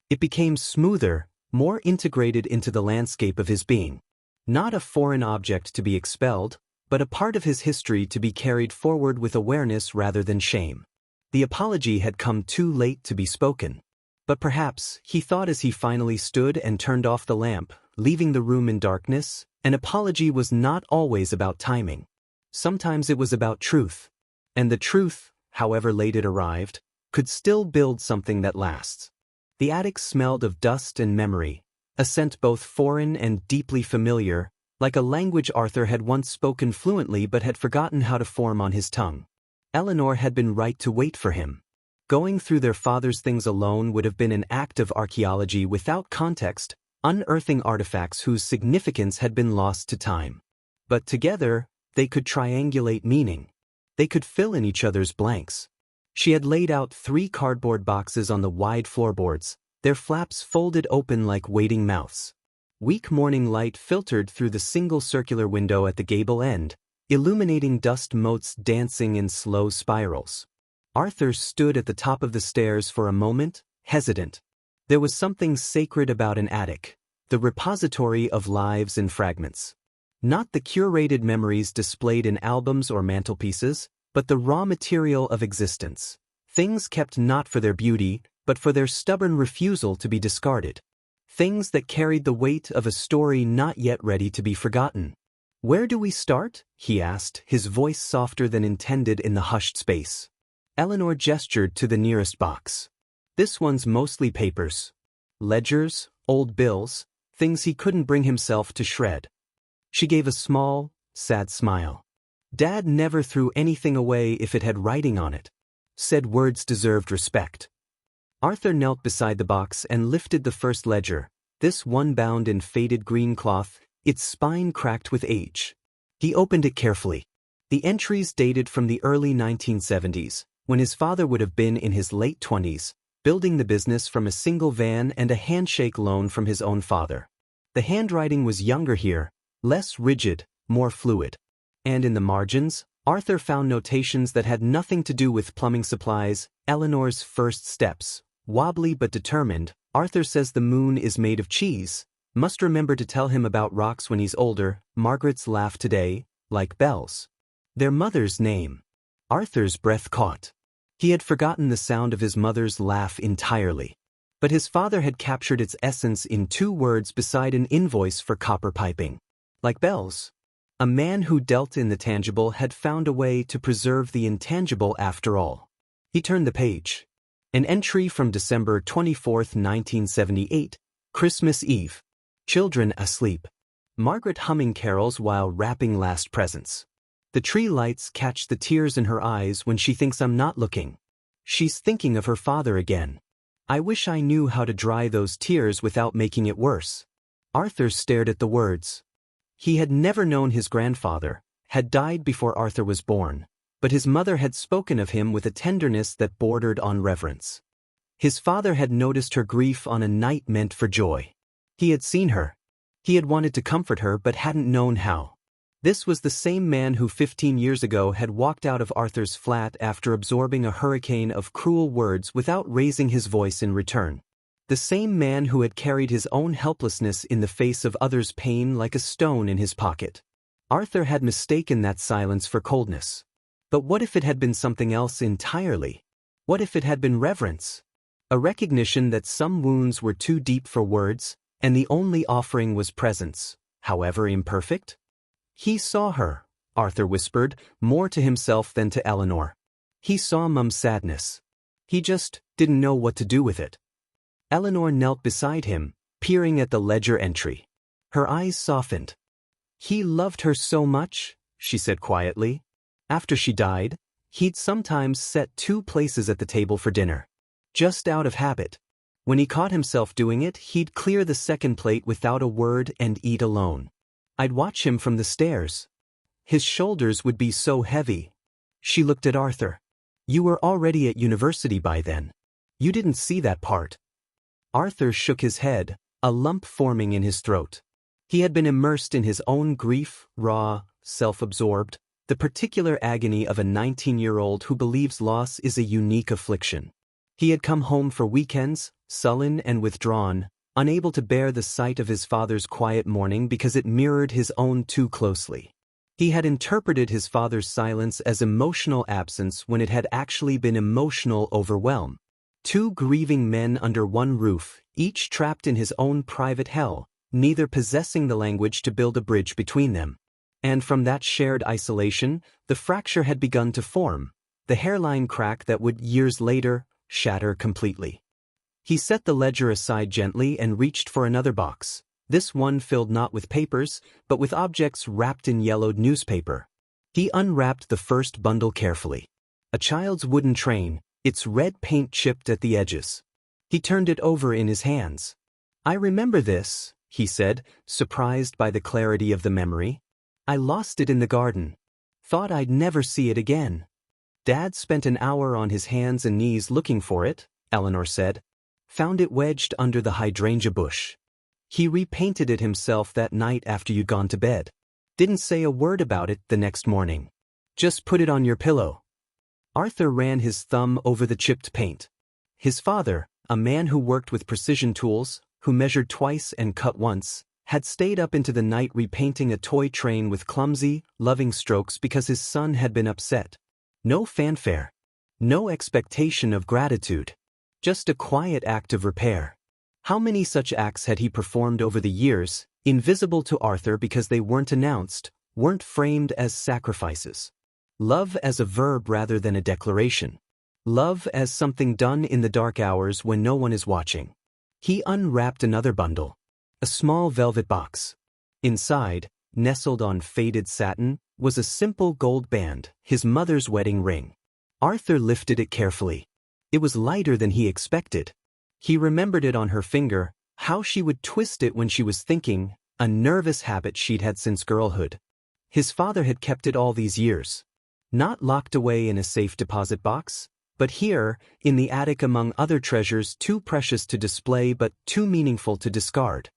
It became smoother, more integrated into the landscape of his being. Not a foreign object to be expelled, but a part of his history to be carried forward with awareness rather than shame. The apology had come too late to be spoken. But perhaps, he thought as he finally stood and turned off the lamp, leaving the room in darkness, an apology was not always about timing. Sometimes it was about truth. And the truth, however late it arrived, could still build something that lasts. The attic smelled of dust and memory, a scent both foreign and deeply familiar, like a language Arthur had once spoken fluently but had forgotten how to form on his tongue. Eleanor had been right to wait for him. Going through their father's things alone would have been an act of archaeology without context, unearthing artifacts whose significance had been lost to time. But together, they could triangulate meaning. They could fill in each other's blanks. She had laid out 3 cardboard boxes on the wide floorboards, their flaps folded open like waiting mouths. Weak morning light filtered through the single circular window at the gable end, illuminating dust motes dancing in slow spirals. Arthur stood at the top of the stairs for a moment, hesitant. There was something sacred about an attic, the repository of lives and fragments. Not the curated memories displayed in albums or mantelpieces, but the raw material of existence. Things kept not for their beauty, but for their stubborn refusal to be discarded. Things that carried the weight of a story not yet ready to be forgotten. "Where do we start?" he asked, his voice softer than intended in the hushed space. Eleanor gestured to the nearest box. "This one's mostly papers. Ledgers, old bills, things he couldn't bring himself to shred." She gave a small, sad smile. "Dad never threw anything away if it had writing on it. Said words deserved respect." Arthur knelt beside the box and lifted the first ledger, this one bound in faded green cloth, its spine cracked with age. He opened it carefully. The entries dated from the early 1970s, when his father would have been in his late 20s, building the business from a single van and a handshake loan from his own father. The handwriting was younger here, less rigid, more fluid. And in the margins, Arthur found notations that had nothing to do with plumbing supplies, Eleanor's first steps. Wobbly but determined, "Arthur says the moon is made of cheese. Must remember to tell him about rocks when he's older." Margaret's laugh today, like bells. Their mother's name. Arthur's breath caught. He had forgotten the sound of his mother's laugh entirely. But his father had captured its essence in 2 words beside an invoice for copper piping. Like bells. A man who dealt in the tangible had found a way to preserve the intangible after all. He turned the page. An entry from December 24, 1978, Christmas Eve. Children asleep. Margaret humming carols while wrapping last presents. The tree lights catch the tears in her eyes when she thinks I'm not looking. She's thinking of her father again. I wish I knew how to dry those tears without making it worse. Arthur stared at the words. He had never known his grandfather, had died before Arthur was born, but his mother had spoken of him with a tenderness that bordered on reverence. His father had noticed her grief on a night meant for joy. He had seen her. He had wanted to comfort her but hadn't known how. This was the same man who 15 years ago had walked out of Arthur's flat after absorbing a hurricane of cruel words without raising his voice in return. The same man who had carried his own helplessness in the face of others' pain like a stone in his pocket. Arthur had mistaken that silence for coldness. But what if it had been something else entirely? What if it had been reverence? A recognition that some wounds were too deep for words, and the only offering was presence, however imperfect? "He saw her," Arthur whispered, more to himself than to Eleanor. He saw Mum's sadness. He just didn't know what to do with it. Eleanor knelt beside him, peering at the ledger entry. Her eyes softened. "He loved her so much?" she said quietly. After she died, he'd sometimes set 2 places at the table for dinner. Just out of habit. When he caught himself doing it, he'd clear the second plate without a word and eat alone. I'd watch him from the stairs. His shoulders would be so heavy. She looked at Arthur. You were already at university by then. You didn't see that part. Arthur shook his head, a lump forming in his throat. He had been immersed in his own grief, raw, self-absorbed, the particular agony of a 19-year-old who believes loss is a unique affliction. He had come home for weekends, sullen and withdrawn, unable to bear the sight of his father's quiet mourning because it mirrored his own too closely. He had interpreted his father's silence as emotional absence when it had actually been emotional overwhelm. 2 grieving men under one roof, each trapped in his own private hell, neither possessing the language to build a bridge between them. And from that shared isolation, the fracture had begun to form, the hairline crack that would, years later, shatter completely. He set the ledger aside gently and reached for another box, this one filled not with papers, but with objects wrapped in yellowed newspaper. He unwrapped the first bundle carefully. A child's wooden train, its red paint chipped at the edges. He turned it over in his hands. I remember this, he said, surprised by the clarity of the memory. I lost it in the garden. Thought I'd never see it again. Dad spent an hour on his hands and knees looking for it, Eleanor said. Found it wedged under the hydrangea bush. He repainted it himself that night after you'd gone to bed. Didn't say a word about it the next morning. Just put it on your pillow. Arthur ran his thumb over the chipped paint. His father, a man who worked with precision tools, who measured twice and cut once, had stayed up into the night repainting a toy train with clumsy, loving strokes because his son had been upset. No fanfare. No expectation of gratitude. Just a quiet act of repair. How many such acts had he performed over the years, invisible to Arthur because they weren't announced, weren't framed as sacrifices? Love as a verb rather than a declaration. Love as something done in the dark hours when no one is watching. He unwrapped another bundle. A small velvet box. Inside, nestled on faded satin, was a simple gold band, his mother's wedding ring. Arthur lifted it carefully. It was lighter than he expected. He remembered it on her finger, how she would twist it when she was thinking, a nervous habit she'd had since girlhood. His father had kept it all these years. Not locked away in a safe deposit box, but here, in the attic among other treasures too precious to display but too meaningful to discard.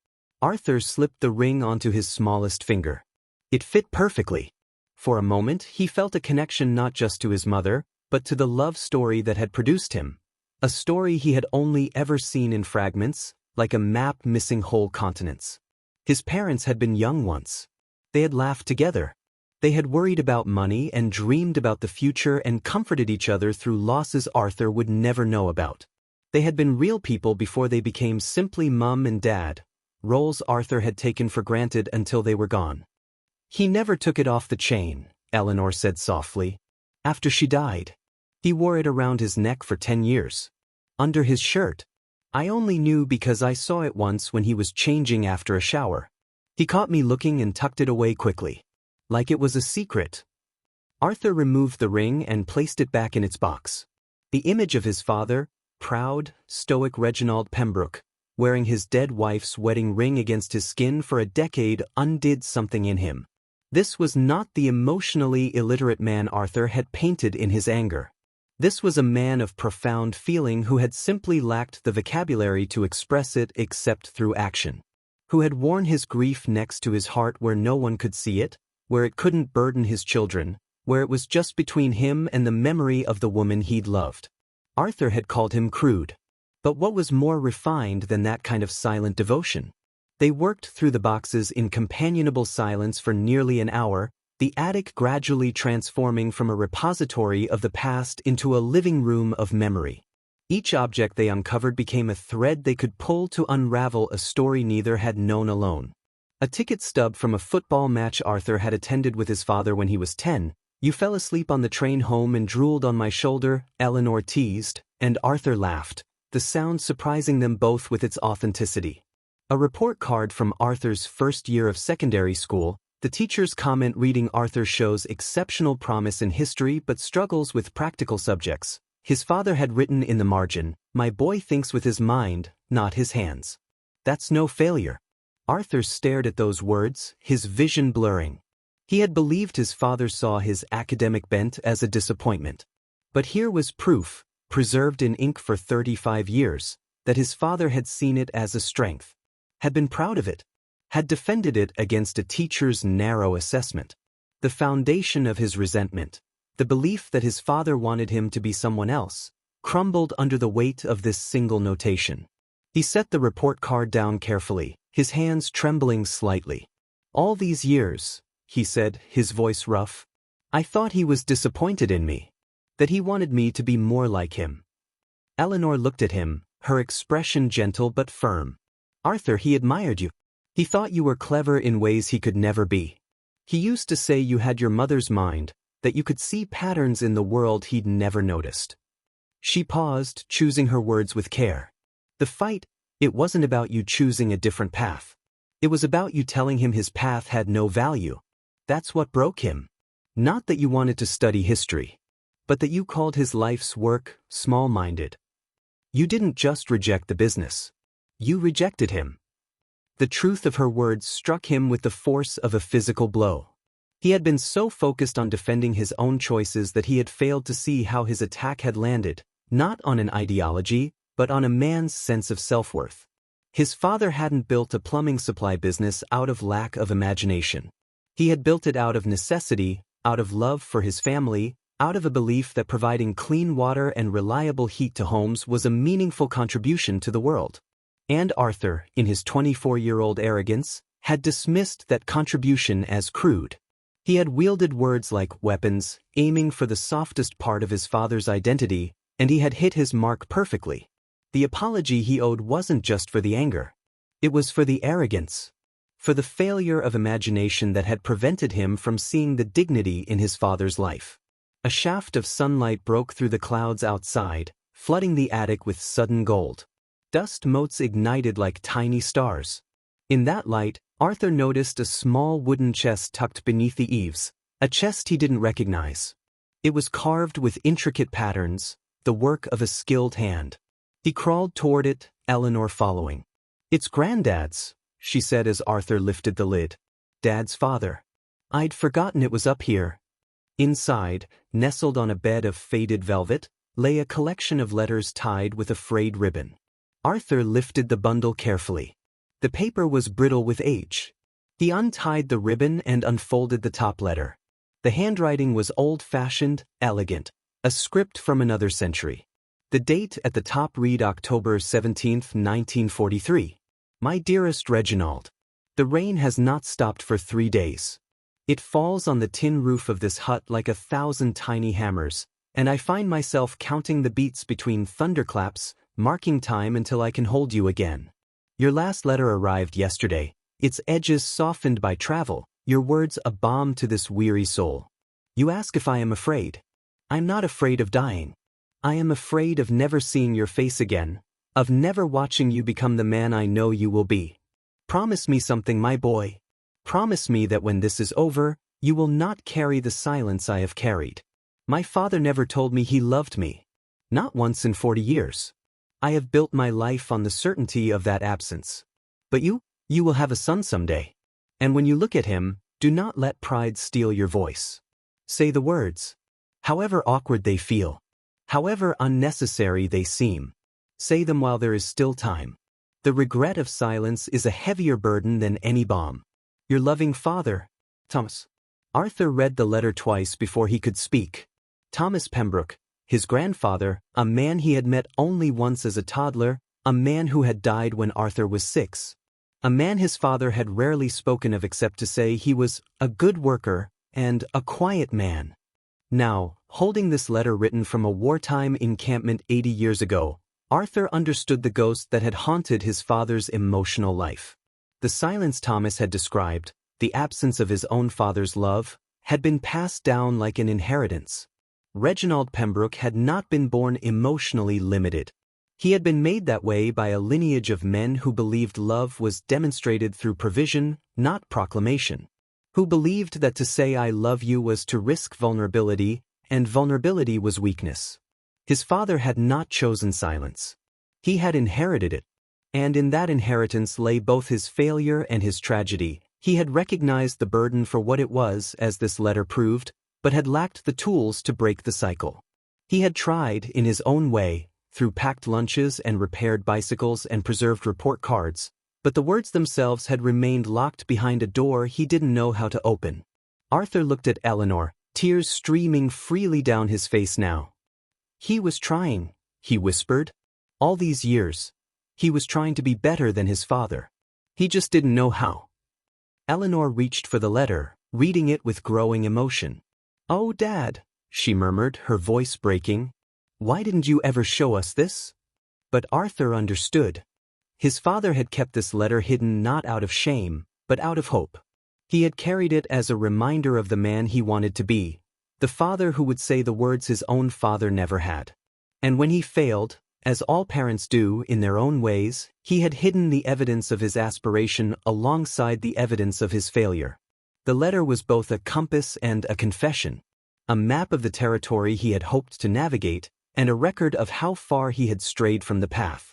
Arthur slipped the ring onto his smallest finger. It fit perfectly. For a moment, he felt a connection not just to his mother, but to the love story that had produced him. A story he had only ever seen in fragments, like a map missing whole continents. His parents had been young once. They had laughed together. They had worried about money and dreamed about the future and comforted each other through losses Arthur would never know about. They had been real people before they became simply mum and dad, roles Arthur had taken for granted until they were gone. He never took it off the chain, Eleanor said softly. After she died. He wore it around his neck for 10 years. Under his shirt. I only knew because I saw it once when he was changing after a shower. He caught me looking and tucked it away quickly. Like it was a secret. Arthur removed the ring and placed it back in its box. The image of his father, proud, stoic Reginald Pembroke, wearing his dead wife's wedding ring against his skin for a decade undid something in him. This was not the emotionally illiterate man Arthur had painted in his anger. This was a man of profound feeling who had simply lacked the vocabulary to express it except through action. Who had worn his grief next to his heart where no one could see it, where it couldn't burden his children, where it was just between him and the memory of the woman he'd loved. Arthur had called him crude. But what was more refined than that kind of silent devotion? They worked through the boxes in companionable silence for nearly an hour, the attic gradually transforming from a repository of the past into a living room of memory. Each object they uncovered became a thread they could pull to unravel a story neither had known alone. A ticket stub from a football match Arthur had attended with his father when he was 10. You fell asleep on the train home and drooled on my shoulder, Eleanor teased, and Arthur laughed, the sound surprising them both with its authenticity. A report card from Arthur's first year of secondary school, The teacher's comment reading Arthur shows exceptional promise in history but struggles with practical subjects. His father had written in the margin, "My boy thinks with his mind, not his hands." That's no failure. Arthur stared at those words, his vision blurring. He had believed his father saw his academic bent as a disappointment. But here was proof, preserved in ink for 35 years, that his father had seen it as a strength, had been proud of it, had defended it against a teacher's narrow assessment. The foundation of his resentment, the belief that his father wanted him to be someone else, crumbled under the weight of this single notation. He set the report card down carefully, his hands trembling slightly. "All these years," he said, his voice rough, "I thought he was disappointed in me, that he wanted me to be more like him." Eleanor looked at him, her expression gentle but firm. "Arthur, he admired you. He thought you were clever in ways he could never be. He used to say you had your mother's mind, that you could see patterns in the world he'd never noticed." She paused, choosing her words with care. "The fight, it wasn't about you choosing a different path. It was about you telling him his path had no value. That's what broke him. Not that you wanted to study history, but that you called his life's work small-minded. You didn't just reject the business. You rejected him." The truth of her words struck him with the force of a physical blow. He had been so focused on defending his own choices that he had failed to see how his attack had landed, not on an ideology, but on a man's sense of self-worth. His father hadn't built a plumbing supply business out of lack of imagination. He had built it out of necessity, out of love for his family, out of a belief that providing clean water and reliable heat to homes was a meaningful contribution to the world. And Arthur, in his 24-year-old arrogance, had dismissed that contribution as crude. He had wielded words like weapons, aiming for the softest part of his father's identity, and he had hit his mark perfectly. The apology he owed wasn't just for the anger. It was for the arrogance, for the failure of imagination that had prevented him from seeing the dignity in his father's life. A shaft of sunlight broke through the clouds outside, flooding the attic with sudden gold. Dust motes ignited like tiny stars. In that light, Arthur noticed a small wooden chest tucked beneath the eaves, a chest he didn't recognize. It was carved with intricate patterns, the work of a skilled hand. He crawled toward it, Eleanor following. "It's Granddad's," she said as Arthur lifted the lid. "Dad's father. I'd forgotten it was up here." Inside, nestled on a bed of faded velvet, lay a collection of letters tied with a frayed ribbon. Arthur lifted the bundle carefully. The paper was brittle with age. He untied the ribbon and unfolded the top letter. The handwriting was old-fashioned, elegant, a script from another century. The date at the top read October 17, 1943. "My dearest Reginald, the rain has not stopped for 3 days. It falls on the tin roof of this hut like 1,000 tiny hammers, and I find myself counting the beats between thunderclaps, marking time until I can hold you again. Your last letter arrived yesterday, its edges softened by travel, your words a balm to this weary soul. You ask if I am afraid. I'm not afraid of dying. I am afraid of never seeing your face again, of never watching you become the man I know you will be. Promise me something, my boy. Promise me that when this is over, you will not carry the silence I have carried. My father never told me he loved me. Not once in 40 years. I have built my life on the certainty of that absence. But you will have a son someday. And when you look at him, do not let pride steal your voice. Say the words. However awkward they feel. However unnecessary they seem. Say them while there is still time. The regret of silence is a heavier burden than any bomb. Your loving father, Thomas. Arthur read the letter twice before he could speak. Thomas Pembroke, his grandfather, a man he had met only once as a toddler, a man who had died when Arthur was 6. A man his father had rarely spoken of except to say he was a good worker and a quiet man. Now, holding this letter written from a wartime encampment 80 years ago, Arthur understood the ghost that had haunted his father's emotional life. The silence Thomas had described, the absence of his own father's love, had been passed down like an inheritance. Reginald Pembroke had not been born emotionally limited. He had been made that way by a lineage of men who believed love was demonstrated through provision, not proclamation. who believed that to say I love you was to risk vulnerability, and vulnerability was weakness. His father had not chosen silence. He had inherited it. And in that inheritance lay both his failure and his tragedy. He had recognized the burden for what it was, as this letter proved, but had lacked the tools to break the cycle. He had tried, in his own way, through packed lunches and repaired bicycles and preserved report cards, but the words themselves had remained locked behind a door he didn't know how to open. Arthur looked at Eleanor, tears streaming freely down his face now. He was trying, he whispered. All these years, he was trying to be better than his father. He just didn't know how. Eleanor reached for the letter, reading it with growing emotion. "Oh, Dad," she murmured, her voice breaking. "Why didn't you ever show us this?" But Arthur understood. His father had kept this letter hidden not out of shame, but out of hope. He had carried it as a reminder of the man he wanted to be, the father who would say the words his own father never had. And when he failed, as all parents do in their own ways, he had hidden the evidence of his aspiration alongside the evidence of his failure. The letter was both a compass and a confession, a map of the territory he had hoped to navigate, and a record of how far he had strayed from the path.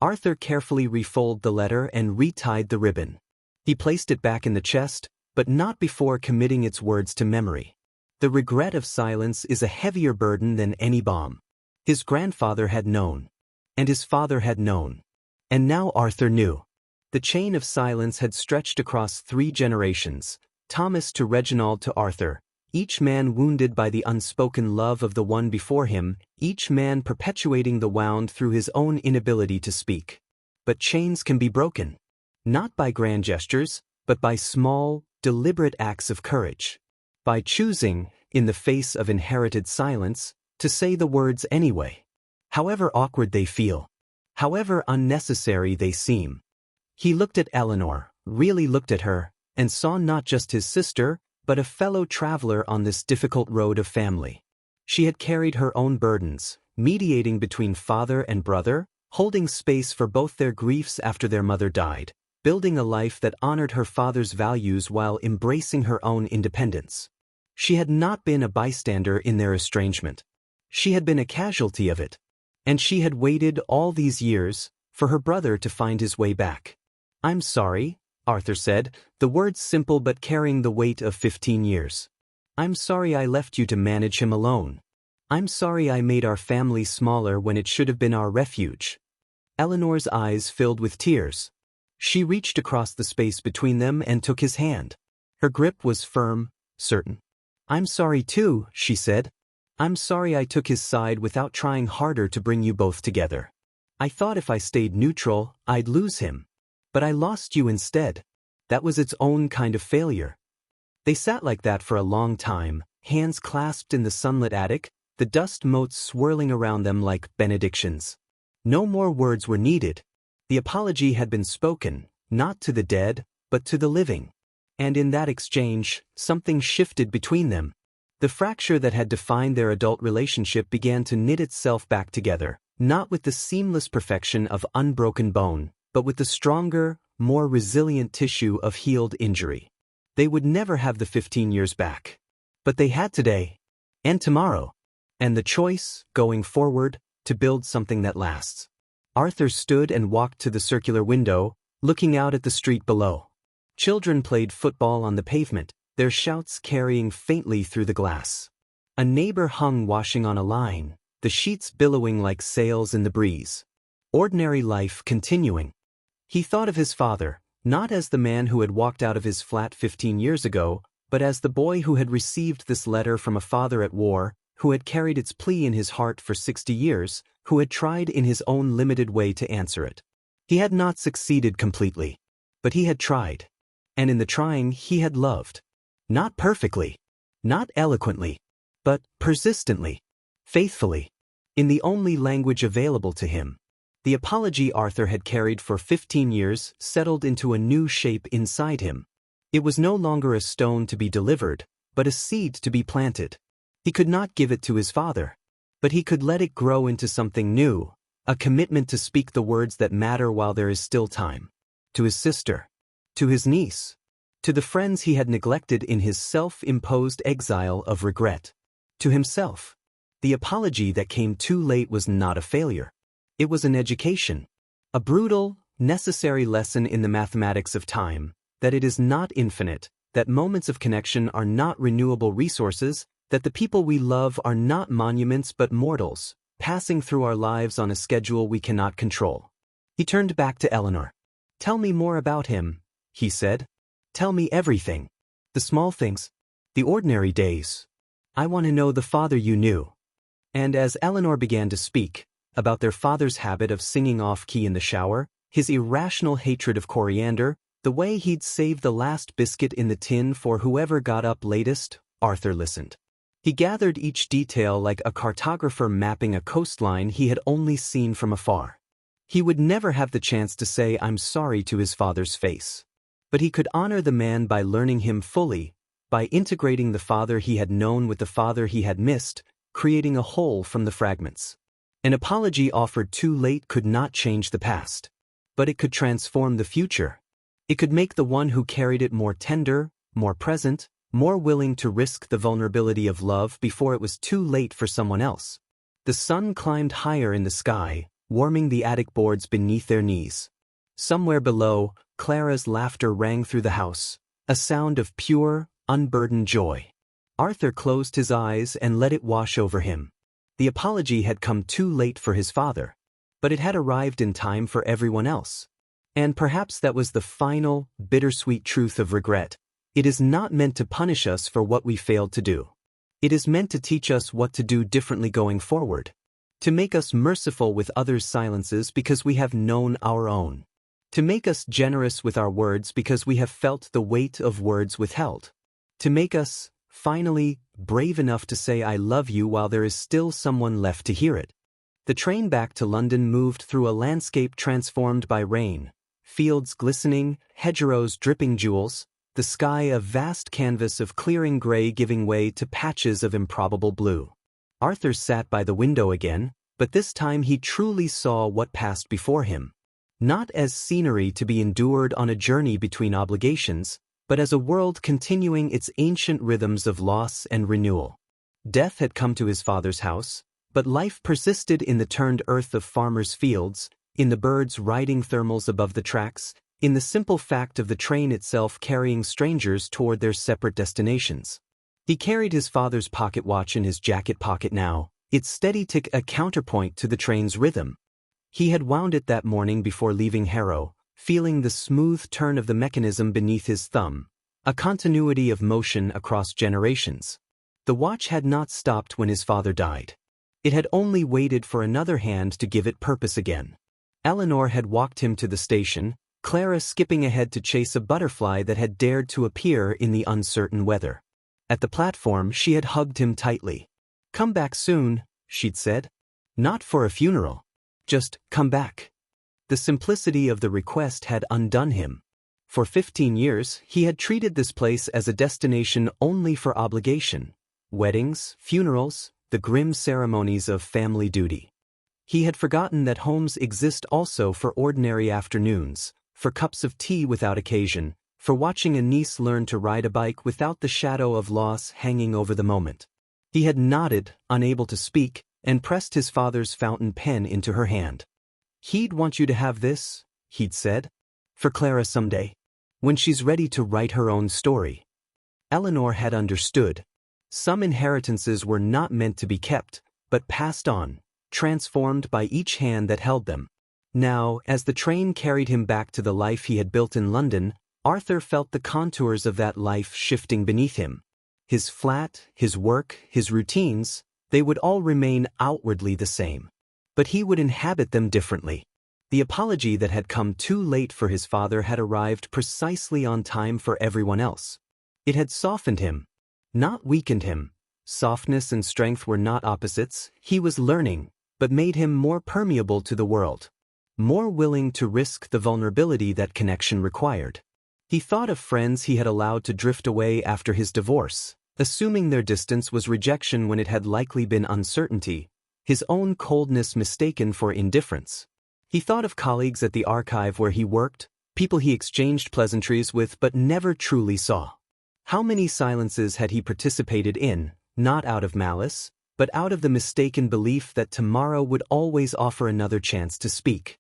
Arthur carefully refolded the letter and retied the ribbon. He placed it back in the chest, but not before committing its words to memory. The regret of silence is a heavier burden than any bomb. His grandfather had known. And his father had known. And now Arthur knew. The chain of silence had stretched across 3 generations, Thomas to Reginald to Arthur, each man wounded by the unspoken love of the one before him, each man perpetuating the wound through his own inability to speak. But chains can be broken. Not by grand gestures, but by small, deliberate acts of courage. By choosing, in the face of inherited silence, to say the words anyway. However awkward they feel. However unnecessary they seem. He looked at Eleanor, really looked at her, and saw not just his sister, but a fellow traveler on this difficult road of family. She had carried her own burdens, mediating between father and brother, holding space for both their griefs after their mother died, building a life that honored her father's values while embracing her own independence. She had not been a bystander in their estrangement. She had been a casualty of it. And she had waited all these years for her brother to find his way back. "I'm sorry," Arthur said, the words simple but carrying the weight of 15 years. "I'm sorry I left you to manage him alone. I'm sorry I made our family smaller when it should have been our refuge." Eleanor's eyes filled with tears. She reached across the space between them and took his hand. Her grip was firm, certain. "I'm sorry too," she said. "I'm sorry I took his side without trying harder to bring you both together. I thought if I stayed neutral, I'd lose him. But I lost you instead. That was its own kind of failure." They sat like that for a long time, hands clasped in the sunlit attic, the dust motes swirling around them like benedictions. No more words were needed. The apology had been spoken, not to the dead, but to the living. And in that exchange, something shifted between them. The fracture that had defined their adult relationship began to knit itself back together, not with the seamless perfection of unbroken bone, but with the stronger, more resilient tissue of healed injury. They would never have the 15 years back. But they had today. And tomorrow. And the choice, going forward, to build something that lasts. Arthur stood and walked to the circular window, looking out at the street below. Children played football on the pavement, their shouts carrying faintly through the glass. A neighbor hung washing on a line, the sheets billowing like sails in the breeze. Ordinary life continuing. He thought of his father, not as the man who had walked out of his flat 15 years ago, but as the boy who had received this letter from a father at war, who had carried its plea in his heart for 60 years, who had tried in his own limited way to answer it. He had not succeeded completely. But he had tried. And in the trying he had loved. Not perfectly. Not eloquently. But persistently. Faithfully. In the only language available to him. The apology Arthur had carried for 15 years settled into a new shape inside him. It was no longer a stone to be delivered, but a seed to be planted. He could not give it to his father. But he could let it grow into something new, a commitment to speak the words that matter while there is still time. To his sister. To his niece. To the friends he had neglected in his self-imposed exile of regret. To himself. The apology that came too late was not a failure. It was an education. A brutal, necessary lesson in the mathematics of time, that it is not infinite, that moments of connection are not renewable resources, that the people we love are not monuments but mortals, passing through our lives on a schedule we cannot control. He turned back to Eleanor. "Tell me more about him," he said. "Tell me everything. The small things. The ordinary days. I want to know the father you knew." And as Eleanor began to speak, about their father's habit of singing off-key in the shower, his irrational hatred of coriander, the way he'd save the last biscuit in the tin for whoever got up latest, Arthur listened. He gathered each detail like a cartographer mapping a coastline he had only seen from afar. He would never have the chance to say "I'm sorry" to his father's face. But he could honor the man by learning him fully, by integrating the father he had known with the father he had missed, creating a whole from the fragments. An apology offered too late could not change the past. But it could transform the future. It could make the one who carried it more tender, more present, more willing to risk the vulnerability of love before it was too late for someone else. The sun climbed higher in the sky, warming the attic boards beneath their knees. Somewhere below, Clara's laughter rang through the house, a sound of pure, unburdened joy. Arthur closed his eyes and let it wash over him. The apology had come too late for his father, but it had arrived in time for everyone else. And perhaps that was the final, bittersweet truth of regret. It is not meant to punish us for what we failed to do. It is meant to teach us what to do differently going forward. To make us merciful with others' silences because we have known our own. To make us generous with our words because we have felt the weight of words withheld. To make us, finally, brave enough to say "I love you" while there is still someone left to hear it. The train back to London moved through a landscape transformed by rain, fields glistening, hedgerows dripping jewels, the sky a vast canvas of clearing gray giving way to patches of improbable blue. Arthur sat by the window again, but this time he truly saw what passed before him. Not as scenery to be endured on a journey between obligations, but as a world continuing its ancient rhythms of loss and renewal. Death had come to his father's house, but life persisted in the turned earth of farmers' fields, in the birds riding thermals above the tracks, in the simple fact of the train itself carrying strangers toward their separate destinations. He carried his father's pocket watch in his jacket pocket now, its steady tick a counterpoint to the train's rhythm. He had wound it that morning before leaving Harrow, feeling the smooth turn of the mechanism beneath his thumb, a continuity of motion across generations. The watch had not stopped when his father died. It had only waited for another hand to give it purpose again. Eleanor had walked him to the station, Clara skipping ahead to chase a butterfly that had dared to appear in the uncertain weather. At the platform she had hugged him tightly. "Come back soon," she'd said. "Not for a funeral. Just come back." The simplicity of the request had undone him. For 15 years he had treated this place as a destination only for obligation. Weddings, funerals, the grim ceremonies of family duty. He had forgotten that homes exist also for ordinary afternoons, for cups of tea without occasion, for watching a niece learn to ride a bike without the shadow of loss hanging over the moment. He had nodded, unable to speak, and pressed his father's fountain pen into her hand. "He'd want you to have this," he'd said, "for Clara someday, when she's ready to write her own story." Eleanor had understood. Some inheritances were not meant to be kept, but passed on, transformed by each hand that held them. Now, as the train carried him back to the life he had built in London, Arthur felt the contours of that life shifting beneath him. His flat, his work, his routines, they would all remain outwardly the same. But he would inhabit them differently. The apology that had come too late for his father had arrived precisely on time for everyone else. It had softened him, not weakened him. Softness and strength were not opposites. He was learning, but made him more permeable to the world. More willing to risk the vulnerability that connection required. He thought of friends he had allowed to drift away after his divorce, assuming their distance was rejection when it had likely been uncertainty, his own coldness mistaken for indifference. He thought of colleagues at the archive where he worked, people he exchanged pleasantries with but never truly saw. How many silences had he participated in, not out of malice, but out of the mistaken belief that tomorrow would always offer another chance to speak?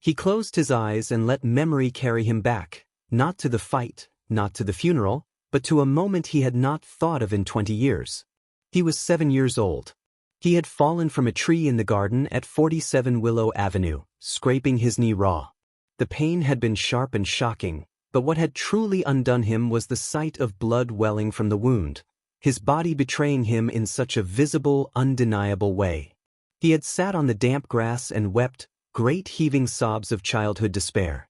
He closed his eyes and let memory carry him back, not to the fight, not to the funeral, but to a moment he had not thought of in 20 years. He was 7 years old. He had fallen from a tree in the garden at 47 Willow Avenue, scraping his knee raw. The pain had been sharp and shocking, but what had truly undone him was the sight of blood welling from the wound, his body betraying him in such a visible, undeniable way. He had sat on the damp grass and wept, great heaving sobs of childhood despair.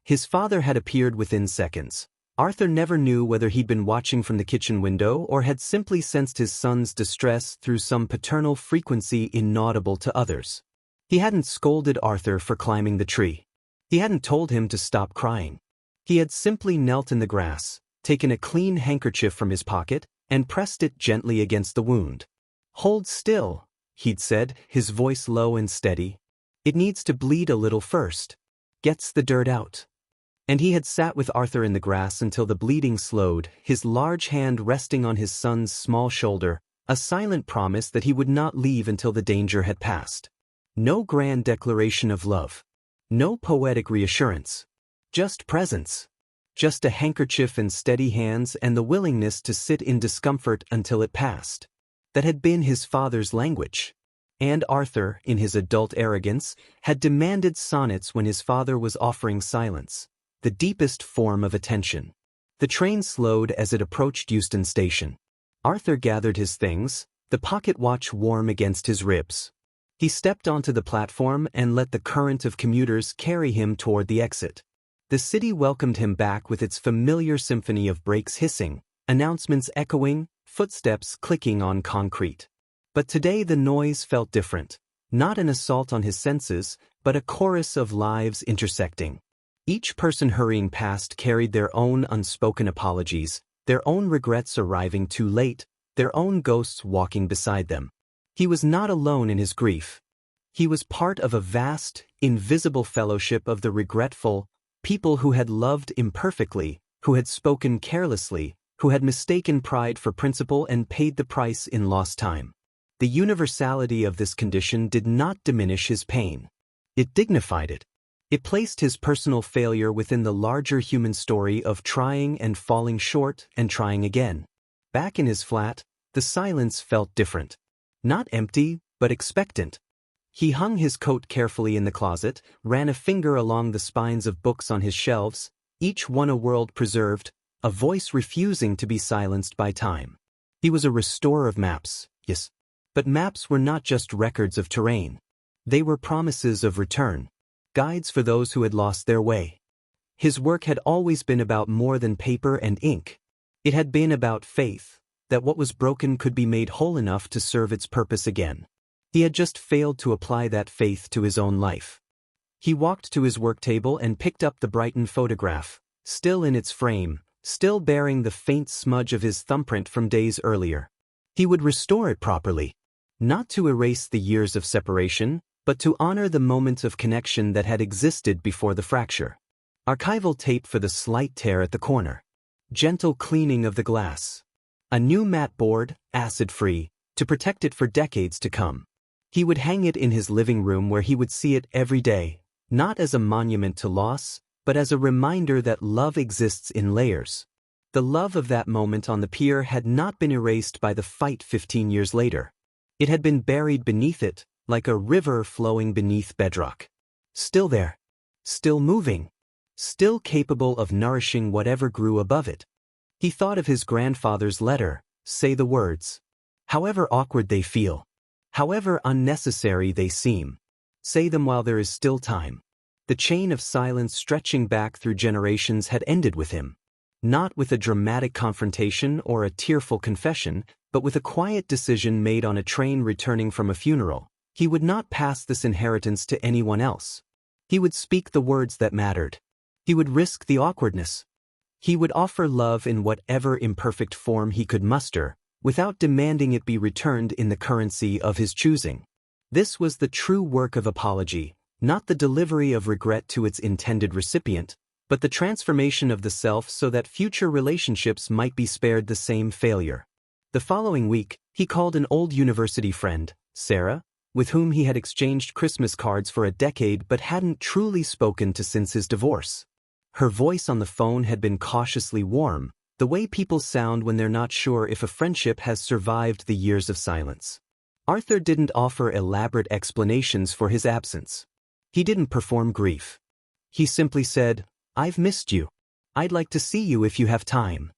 His father had appeared within seconds. Arthur never knew whether he'd been watching from the kitchen window or had simply sensed his son's distress through some paternal frequency inaudible to others. He hadn't scolded Arthur for climbing the tree. He hadn't told him to stop crying. He had simply knelt in the grass, taken a clean handkerchief from his pocket, and pressed it gently against the wound. "Hold still," he'd said, his voice low and steady. "It needs to bleed a little first. Gets the dirt out." And he had sat with Arthur in the grass until the bleeding slowed, his large hand resting on his son's small shoulder, a silent promise that he would not leave until the danger had passed. No grand declaration of love. No poetic reassurance. Just presence. Just a handkerchief and steady hands and the willingness to sit in discomfort until it passed. That had been his father's language. And Arthur, in his adult arrogance, had demanded sonnets when his father was offering silence. The deepest form of attention. The train slowed as it approached Euston Station. Arthur gathered his things, the pocket watch warm against his ribs. He stepped onto the platform and let the current of commuters carry him toward the exit. The city welcomed him back with its familiar symphony of brakes hissing, announcements echoing, footsteps clicking on concrete. But today the noise felt different. Not an assault on his senses, but a chorus of lives intersecting. Each person hurrying past carried their own unspoken apologies, their own regrets arriving too late, their own ghosts walking beside them. He was not alone in his grief. He was part of a vast, invisible fellowship of the regretful, people who had loved imperfectly, who had spoken carelessly, who had mistaken pride for principle and paid the price in lost time. The universality of this condition did not diminish his pain. It dignified it. It placed his personal failure within the larger human story of trying and falling short and trying again. Back in his flat, the silence felt different. Not empty, but expectant. He hung his coat carefully in the closet, ran a finger along the spines of books on his shelves, each one a world preserved, a voice refusing to be silenced by time. He was a restorer of maps, yes. But maps were not just records of terrain. They were promises of return. Guides for those who had lost their way. His work had always been about more than paper and ink. It had been about faith, that what was broken could be made whole enough to serve its purpose again. He had just failed to apply that faith to his own life. He walked to his work table and picked up the Brighton photograph, still in its frame, still bearing the faint smudge of his thumbprint from days earlier. He would restore it properly. Not to erase the years of separation, but to honor the moment of connection that had existed before the fracture. Archival tape for the slight tear at the corner. Gentle cleaning of the glass. A new mat board, acid-free, to protect it for decades to come. He would hang it in his living room where he would see it every day, not as a monument to loss, but as a reminder that love exists in layers. The love of that moment on the pier had not been erased by the fight 15 years later. It had been buried beneath it, like a river flowing beneath bedrock. Still there. Still moving. Still capable of nourishing whatever grew above it. He thought of his grandfather's letter, "Say the words. However awkward they feel. However unnecessary they seem. Say them while there is still time." The chain of silence stretching back through generations had ended with him. Not with a dramatic confrontation or a tearful confession, but with a quiet decision made on a train returning from a funeral. He would not pass this inheritance to anyone else. He would speak the words that mattered. He would risk the awkwardness. He would offer love in whatever imperfect form he could muster, without demanding it be returned in the currency of his choosing. This was the true work of apology, not the delivery of regret to its intended recipient, but the transformation of the self so that future relationships might be spared the same failure. The following week, he called an old university friend, Sarah, with whom he had exchanged Christmas cards for a decade but hadn't truly spoken to since his divorce. Her voice on the phone had been cautiously warm, the way people sound when they're not sure if a friendship has survived the years of silence. Arthur didn't offer elaborate explanations for his absence. He didn't perform grief. He simply said, "I've missed you. I'd like to see you if you have time."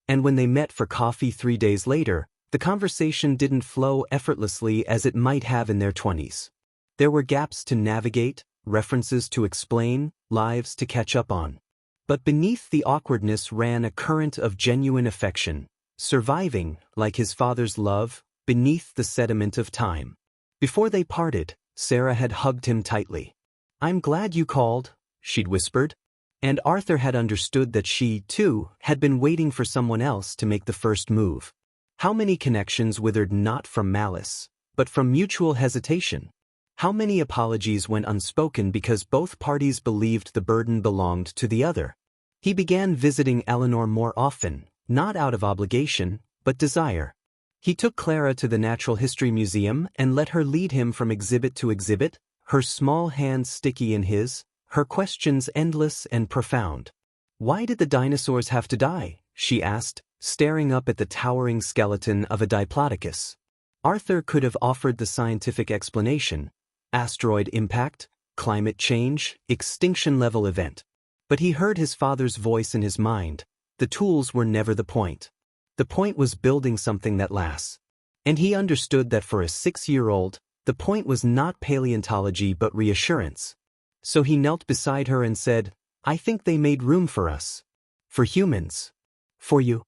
And when they met for coffee 3 days later, the conversation didn't flow effortlessly as it might have in their 20s. There were gaps to navigate, references to explain, lives to catch up on. But beneath the awkwardness ran a current of genuine affection, surviving, like his father's love, beneath the sediment of time. Before they parted, Sarah had hugged him tightly. "I'm glad you called," she'd whispered. And Arthur had understood that she, too, had been waiting for someone else to make the first move. How many connections withered not from malice, but from mutual hesitation? How many apologies went unspoken because both parties believed the burden belonged to the other? He began visiting Eleanor more often, not out of obligation, but desire. He took Clara to the Natural History Museum and let her lead him from exhibit to exhibit, her small hands sticky in his, her questions endless and profound. "Why did the dinosaurs have to die?" she asked, staring up at the towering skeleton of a diplodocus. Arthur could have offered the scientific explanation: asteroid impact, climate change, extinction-level event. But he heard his father's voice in his mind. The tools were never the point. The point was building something that lasts. And he understood that for a 6-year-old, the point was not paleontology but reassurance. So he knelt beside her and said, "I think they made room for us. For humans. For you."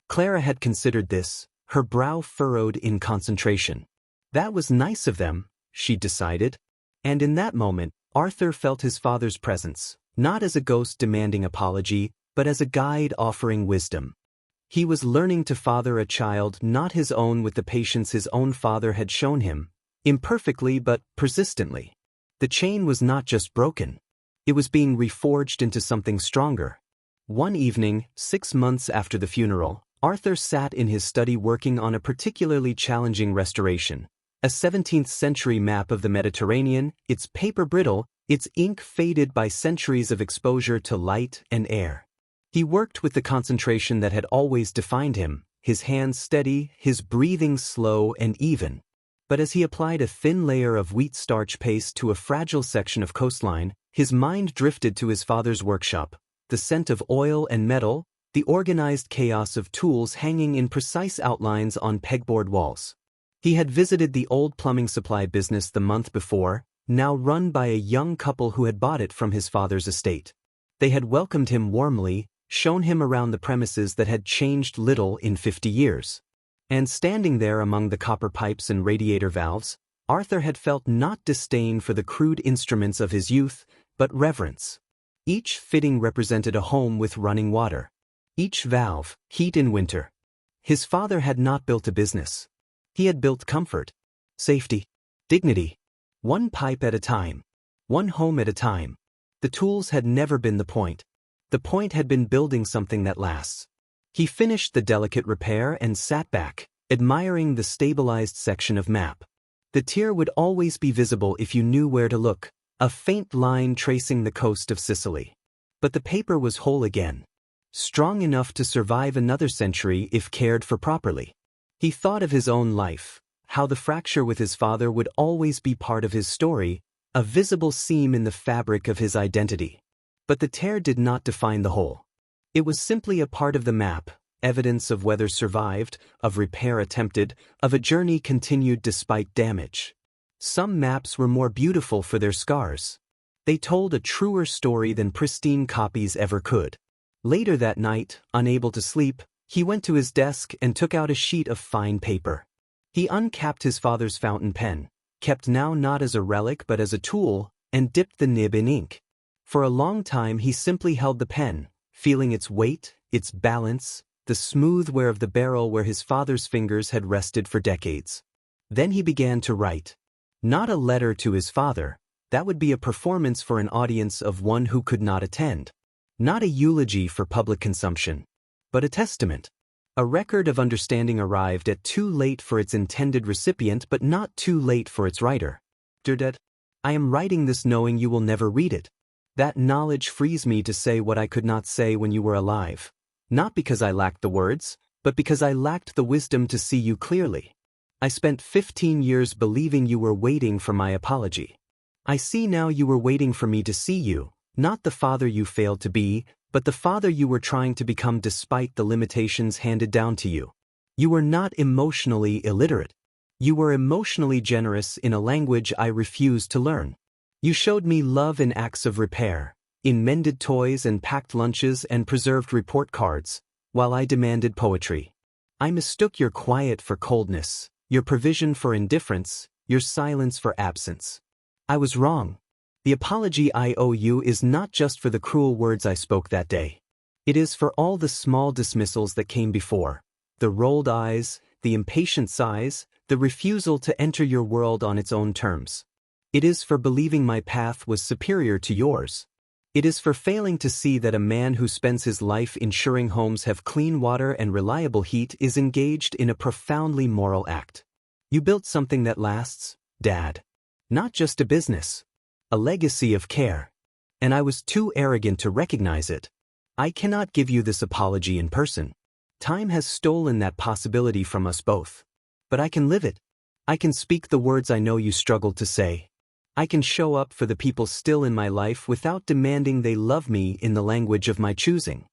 Clara had considered this, her brow furrowed in concentration. That was nice of them, she decided. And in that moment, Arthur felt his father's presence, not as a ghost demanding apology, but as a guide offering wisdom. He was learning to father a child not his own with the patience his own father had shown him, imperfectly but persistently. The chain was not just broken. It was being reforged into something stronger. One evening, 6 months after the funeral, Arthur sat in his study working on a particularly challenging restoration, a 17th-century map of the Mediterranean, its paper brittle, its ink faded by centuries of exposure to light and air. He worked with the concentration that had always defined him, his hands steady, his breathing slow and even. But as he applied a thin layer of wheat starch paste to a fragile section of coastline, his mind drifted to his father's workshop, the scent of oil and metal, the organized chaos of tools hanging in precise outlines on pegboard walls. He had visited the old plumbing supply business the month before, now run by a young couple who had bought it from his father's estate. They had welcomed him warmly, shown him around the premises that had changed little in 50 years. And standing there among the copper pipes and radiator valves, Arthur had felt not disdain for the crude instruments of his youth, but reverence. Each fitting represented a home with running water. Each valve, heat in winter. His father had not built a business. He had built comfort, safety, dignity. One pipe at a time. One home at a time. The tools had never been the point. The point had been building something that lasts. He finished the delicate repair and sat back, admiring the stabilized section of map. The tier would always be visible if you knew where to look, a faint line tracing the coast of Sicily. But the paper was whole again, strong enough to survive another century if cared for properly. He thought of his own life, how the fracture with his father would always be part of his story, a visible seam in the fabric of his identity. But the tear did not define the whole. It was simply a part of the map, evidence of weather survived, of repair attempted, of a journey continued despite damage. Some maps were more beautiful for their scars. They told a truer story than pristine copies ever could. Later that night, unable to sleep, he went to his desk and took out a sheet of fine paper. He uncapped his father's fountain pen, kept now not as a relic but as a tool, and dipped the nib in ink. For a long time he simply held the pen, feeling its weight, its balance, the smooth wear of the barrel where his father's fingers had rested for decades. Then he began to write. Not a letter to his father, that would be a performance for an audience of one who could not attend. Not a eulogy for public consumption, but a testament. A record of understanding arrived at too late for its intended recipient but not too late for its writer. Dear Dad, I am writing this knowing you will never read it. That knowledge frees me to say what I could not say when you were alive. Not because I lacked the words, but because I lacked the wisdom to see you clearly. I spent 15 years believing you were waiting for my apology. I see now you were waiting for me to see you, not the father you failed to be, but the father you were trying to become despite the limitations handed down to you. You were not emotionally illiterate. You were emotionally generous in a language I refused to learn. You showed me love in acts of repair, in mended toys and packed lunches and preserved report cards, while I demanded poetry. I mistook your quiet for coldness, your provision for indifference, your silence for absence. I was wrong. The apology I owe you is not just for the cruel words I spoke that day. It is for all the small dismissals that came before, the rolled eyes, the impatient sighs, the refusal to enter your world on its own terms. It is for believing my path was superior to yours. It is for failing to see that a man who spends his life ensuring homes have clean water and reliable heat is engaged in a profoundly moral act. You built something that lasts, Dad. Not just a business. A legacy of care. And I was too arrogant to recognize it. I cannot give you this apology in person. Time has stolen that possibility from us both. But I can live it. I can speak the words I know you struggled to say. I can show up for the people still in my life without demanding they love me in the language of my choosing.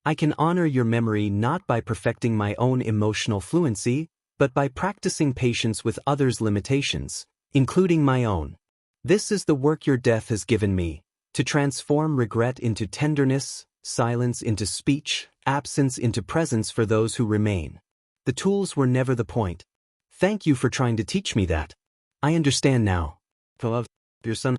I can honor your memory not by perfecting my own emotional fluency, but by practicing patience with others' limitations, including my own. This is the work your death has given me, to transform regret into tenderness, silence into speech, absence into presence for those who remain. The tools were never the point. Thank you for trying to teach me that. I understand now. To love your son.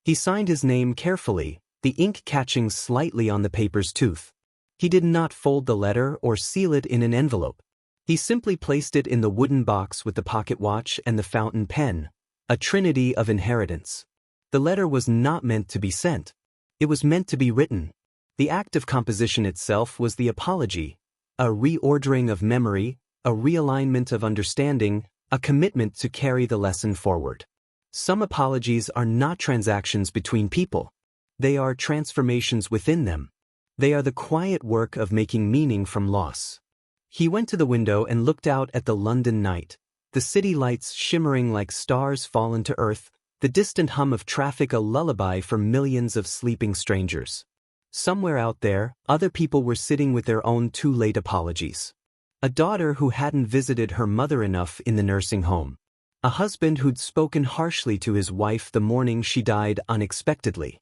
He signed his name carefully, the ink catching slightly on the paper's tooth. He did not fold the letter or seal it in an envelope. He simply placed it in the wooden box with the pocket watch and the fountain pen, a trinity of inheritance. The letter was not meant to be sent. It was meant to be written. The act of composition itself was the apology, a reordering of memory, a realignment of understanding, a commitment to carry the lesson forward. Some apologies are not transactions between people. They are transformations within them. They are the quiet work of making meaning from loss. He went to the window and looked out at the London night, the city lights shimmering like stars fallen to earth, the distant hum of traffic a lullaby for millions of sleeping strangers. Somewhere out there, other people were sitting with their own too-late apologies. A daughter who hadn't visited her mother enough in the nursing home. A husband who'd spoken harshly to his wife the morning she died unexpectedly.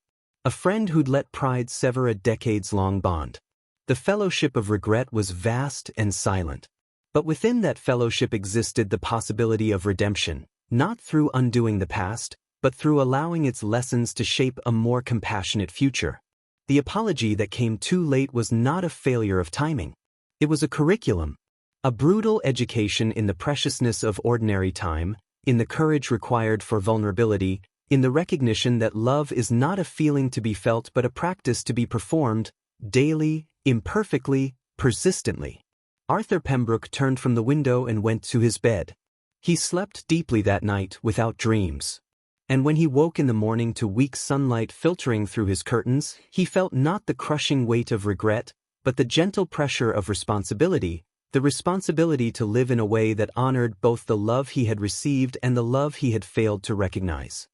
A friend who'd let pride sever a decades-long bond. The fellowship of regret was vast and silent. But within that fellowship existed the possibility of redemption, not through undoing the past, but through allowing its lessons to shape a more compassionate future. The apology that came too late was not a failure of timing. It was a curriculum. A brutal education in the preciousness of ordinary time, in the courage required for vulnerability, in the recognition that love is not a feeling to be felt but a practice to be performed, daily, imperfectly, persistently. Arthur Pembroke turned from the window and went to his bed. He slept deeply that night without dreams. And when he woke in the morning to weak sunlight filtering through his curtains, he felt not the crushing weight of regret, but the gentle pressure of responsibility, the responsibility to live in a way that honored both the love he had received and the love he had failed to recognize.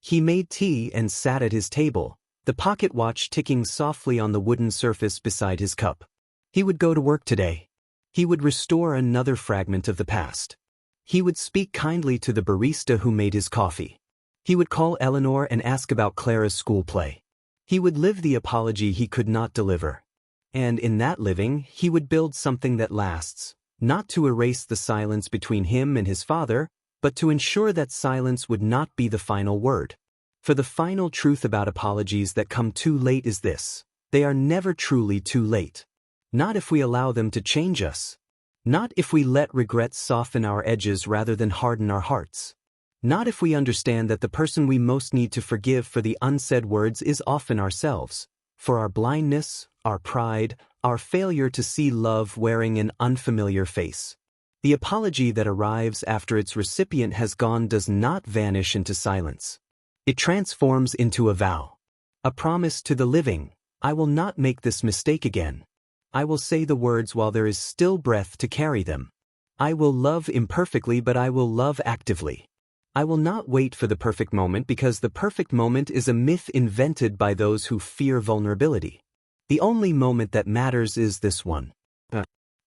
He made tea and sat at his table, the pocket watch ticking softly on the wooden surface beside his cup. He would go to work today. He would restore another fragment of the past. He would speak kindly to the barista who made his coffee. He would call Eleanor and ask about Clara's school play. He would live the apology he could not deliver. And in that living, he would build something that lasts, not to erase the silence between him and his father, but to ensure that silence would not be the final word. For the final truth about apologies that come too late is this: they are never truly too late. Not if we allow them to change us. Not if we let regret soften our edges rather than harden our hearts. Not if we understand that the person we most need to forgive for the unsaid words is often ourselves, for our blindness, our pride, our failure to see love wearing an unfamiliar face. The apology that arrives after its recipient has gone does not vanish into silence. It transforms into a vow. A promise to the living, I will not make this mistake again. I will say the words while there is still breath to carry them. I will love imperfectly, but I will love actively. I will not wait for the perfect moment, because the perfect moment is a myth invented by those who fear vulnerability. The only moment that matters is this one.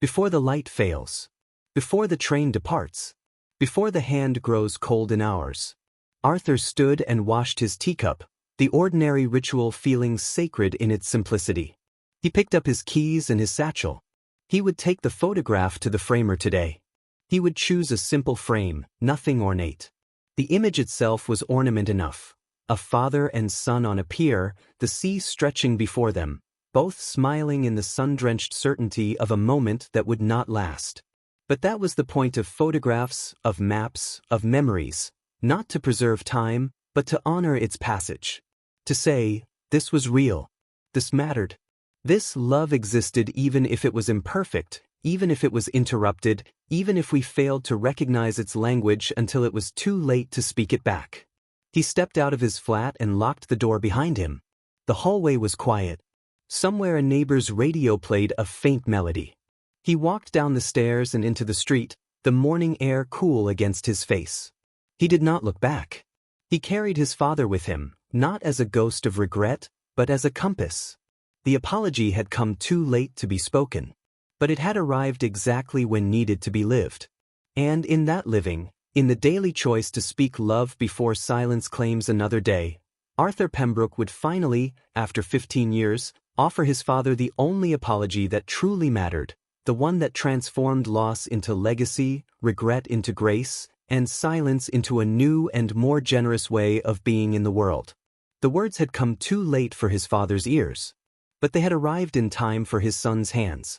Before the light fails. Before the train departs. Before the hand grows cold in ours. Arthur stood and washed his teacup, the ordinary ritual feeling sacred in its simplicity. He picked up his keys and his satchel. He would take the photograph to the framer today. He would choose a simple frame, nothing ornate. The image itself was ornament enough. A father and son on a pier, the sea stretching before them, both smiling in the sun-drenched certainty of a moment that would not last. But that was the point of photographs, of maps, of memories, not to preserve time, but to honor its passage. To say, this was real. This mattered. This love existed even if it was imperfect, even if it was interrupted, even if we failed to recognize its language until it was too late to speak it back. He stepped out of his flat and locked the door behind him. The hallway was quiet. Somewhere a neighbor's radio played a faint melody. He walked down the stairs and into the street, the morning air cool against his face. He did not look back. He carried his father with him, not as a ghost of regret, but as a compass. The apology had come too late to be spoken, but it had arrived exactly when needed to be lived. And in that living, in the daily choice to speak love before silence claims another day, Arthur Pembroke would finally, after 15 years, offer his father the only apology that truly mattered, the one that transformed loss into legacy, regret into grace, and silence into a new and more generous way of being in the world. The words had come too late for his father's ears, but they had arrived in time for his son's hands.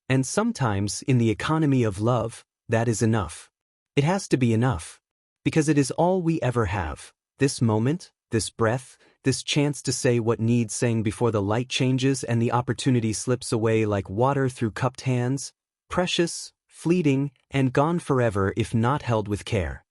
And sometimes, in the economy of love, that is enough. It has to be enough, because it is all we ever have, this moment, this breath, this chance to say what needs saying before the light changes and the opportunity slips away like water through cupped hands, precious, fleeting, and gone forever if not held with care.